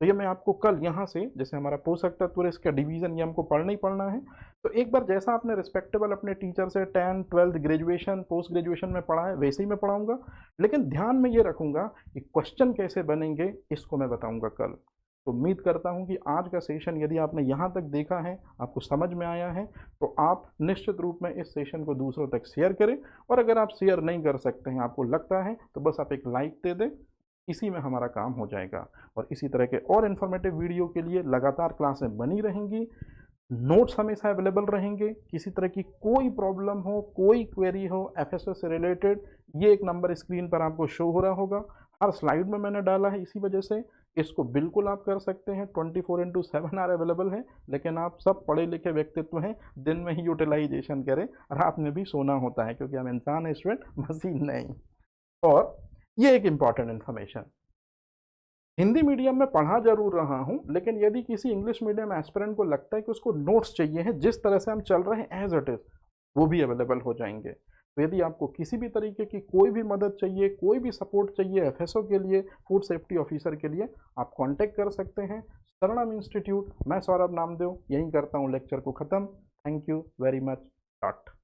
S1: तो ये मैं आपको कल यहाँ से, जैसे हमारा पोषक तत्व और इसका डिवीजन, ये हमको पढ़ना ही पढ़ना है। तो एक बार जैसा आपने रिस्पेक्टेबल अपने टीचर से 10, 12, ग्रेजुएशन, पोस्ट ग्रेजुएशन में पढ़ा है, वैसे ही मैं पढ़ाऊंगा, लेकिन ध्यान में ये रखूंगा कि क्वेश्चन कैसे बनेंगे इसको मैं बताऊंगा कल। तो उम्मीद करता हूं कि आज का सेशन यदि आपने यहाँ तक देखा है, आपको समझ में आया है, तो आप निश्चित रूप में इस सेशन को दूसरों तक शेयर करें। और अगर आप शेयर नहीं कर सकते हैं, आपको लगता है, तो बस आप एक लाइक दे दें, इसी में हमारा काम हो जाएगा। और इसी तरह के और इन्फॉर्मेटिव वीडियो के लिए लगातार क्लासें बनी रहेंगी, नोट्स हमेशा अवेलेबल रहेंगे। किसी तरह की कोई प्रॉब्लम हो, कोई क्वेरी हो एफएसएस से रिलेटेड, ये एक नंबर स्क्रीन पर आपको शो हो रहा होगा, हर स्लाइड में मैंने डाला है, इसी वजह से इसको बिल्कुल आप कर सकते हैं। 24/7 आवर अवेलेबल है, लेकिन आप सब पढ़े लिखे व्यक्तित्व हैं, दिन में ही यूटिलाइजेशन करें, रात में भी सोना होता है, क्योंकि हम इंसान है स्टूडेंट, मशीन नहीं। और ये एक इम्पॉर्टेंट इन्फॉर्मेशन, हिंदी मीडियम में पढ़ा जरूर रहा हूँ, लेकिन यदि किसी इंग्लिश मीडियम एस्पिरेंट को लगता है कि उसको नोट्स चाहिए हैं, जिस तरह से हम चल रहे हैं एज इट इज़, वो भी अवेलेबल हो जाएंगे। तो यदि आपको किसी भी तरीके की कोई भी मदद चाहिए, कोई भी सपोर्ट चाहिए एफएसओ के लिए, फूड सेफ्टी ऑफिसर के लिए, आप कांटेक्ट कर सकते हैं शरणम इंस्टीट्यूट। मैं सौरभ नामदेव यहीं करता हूँ लेक्चर को ख़त्म। Thank you very much. Dot.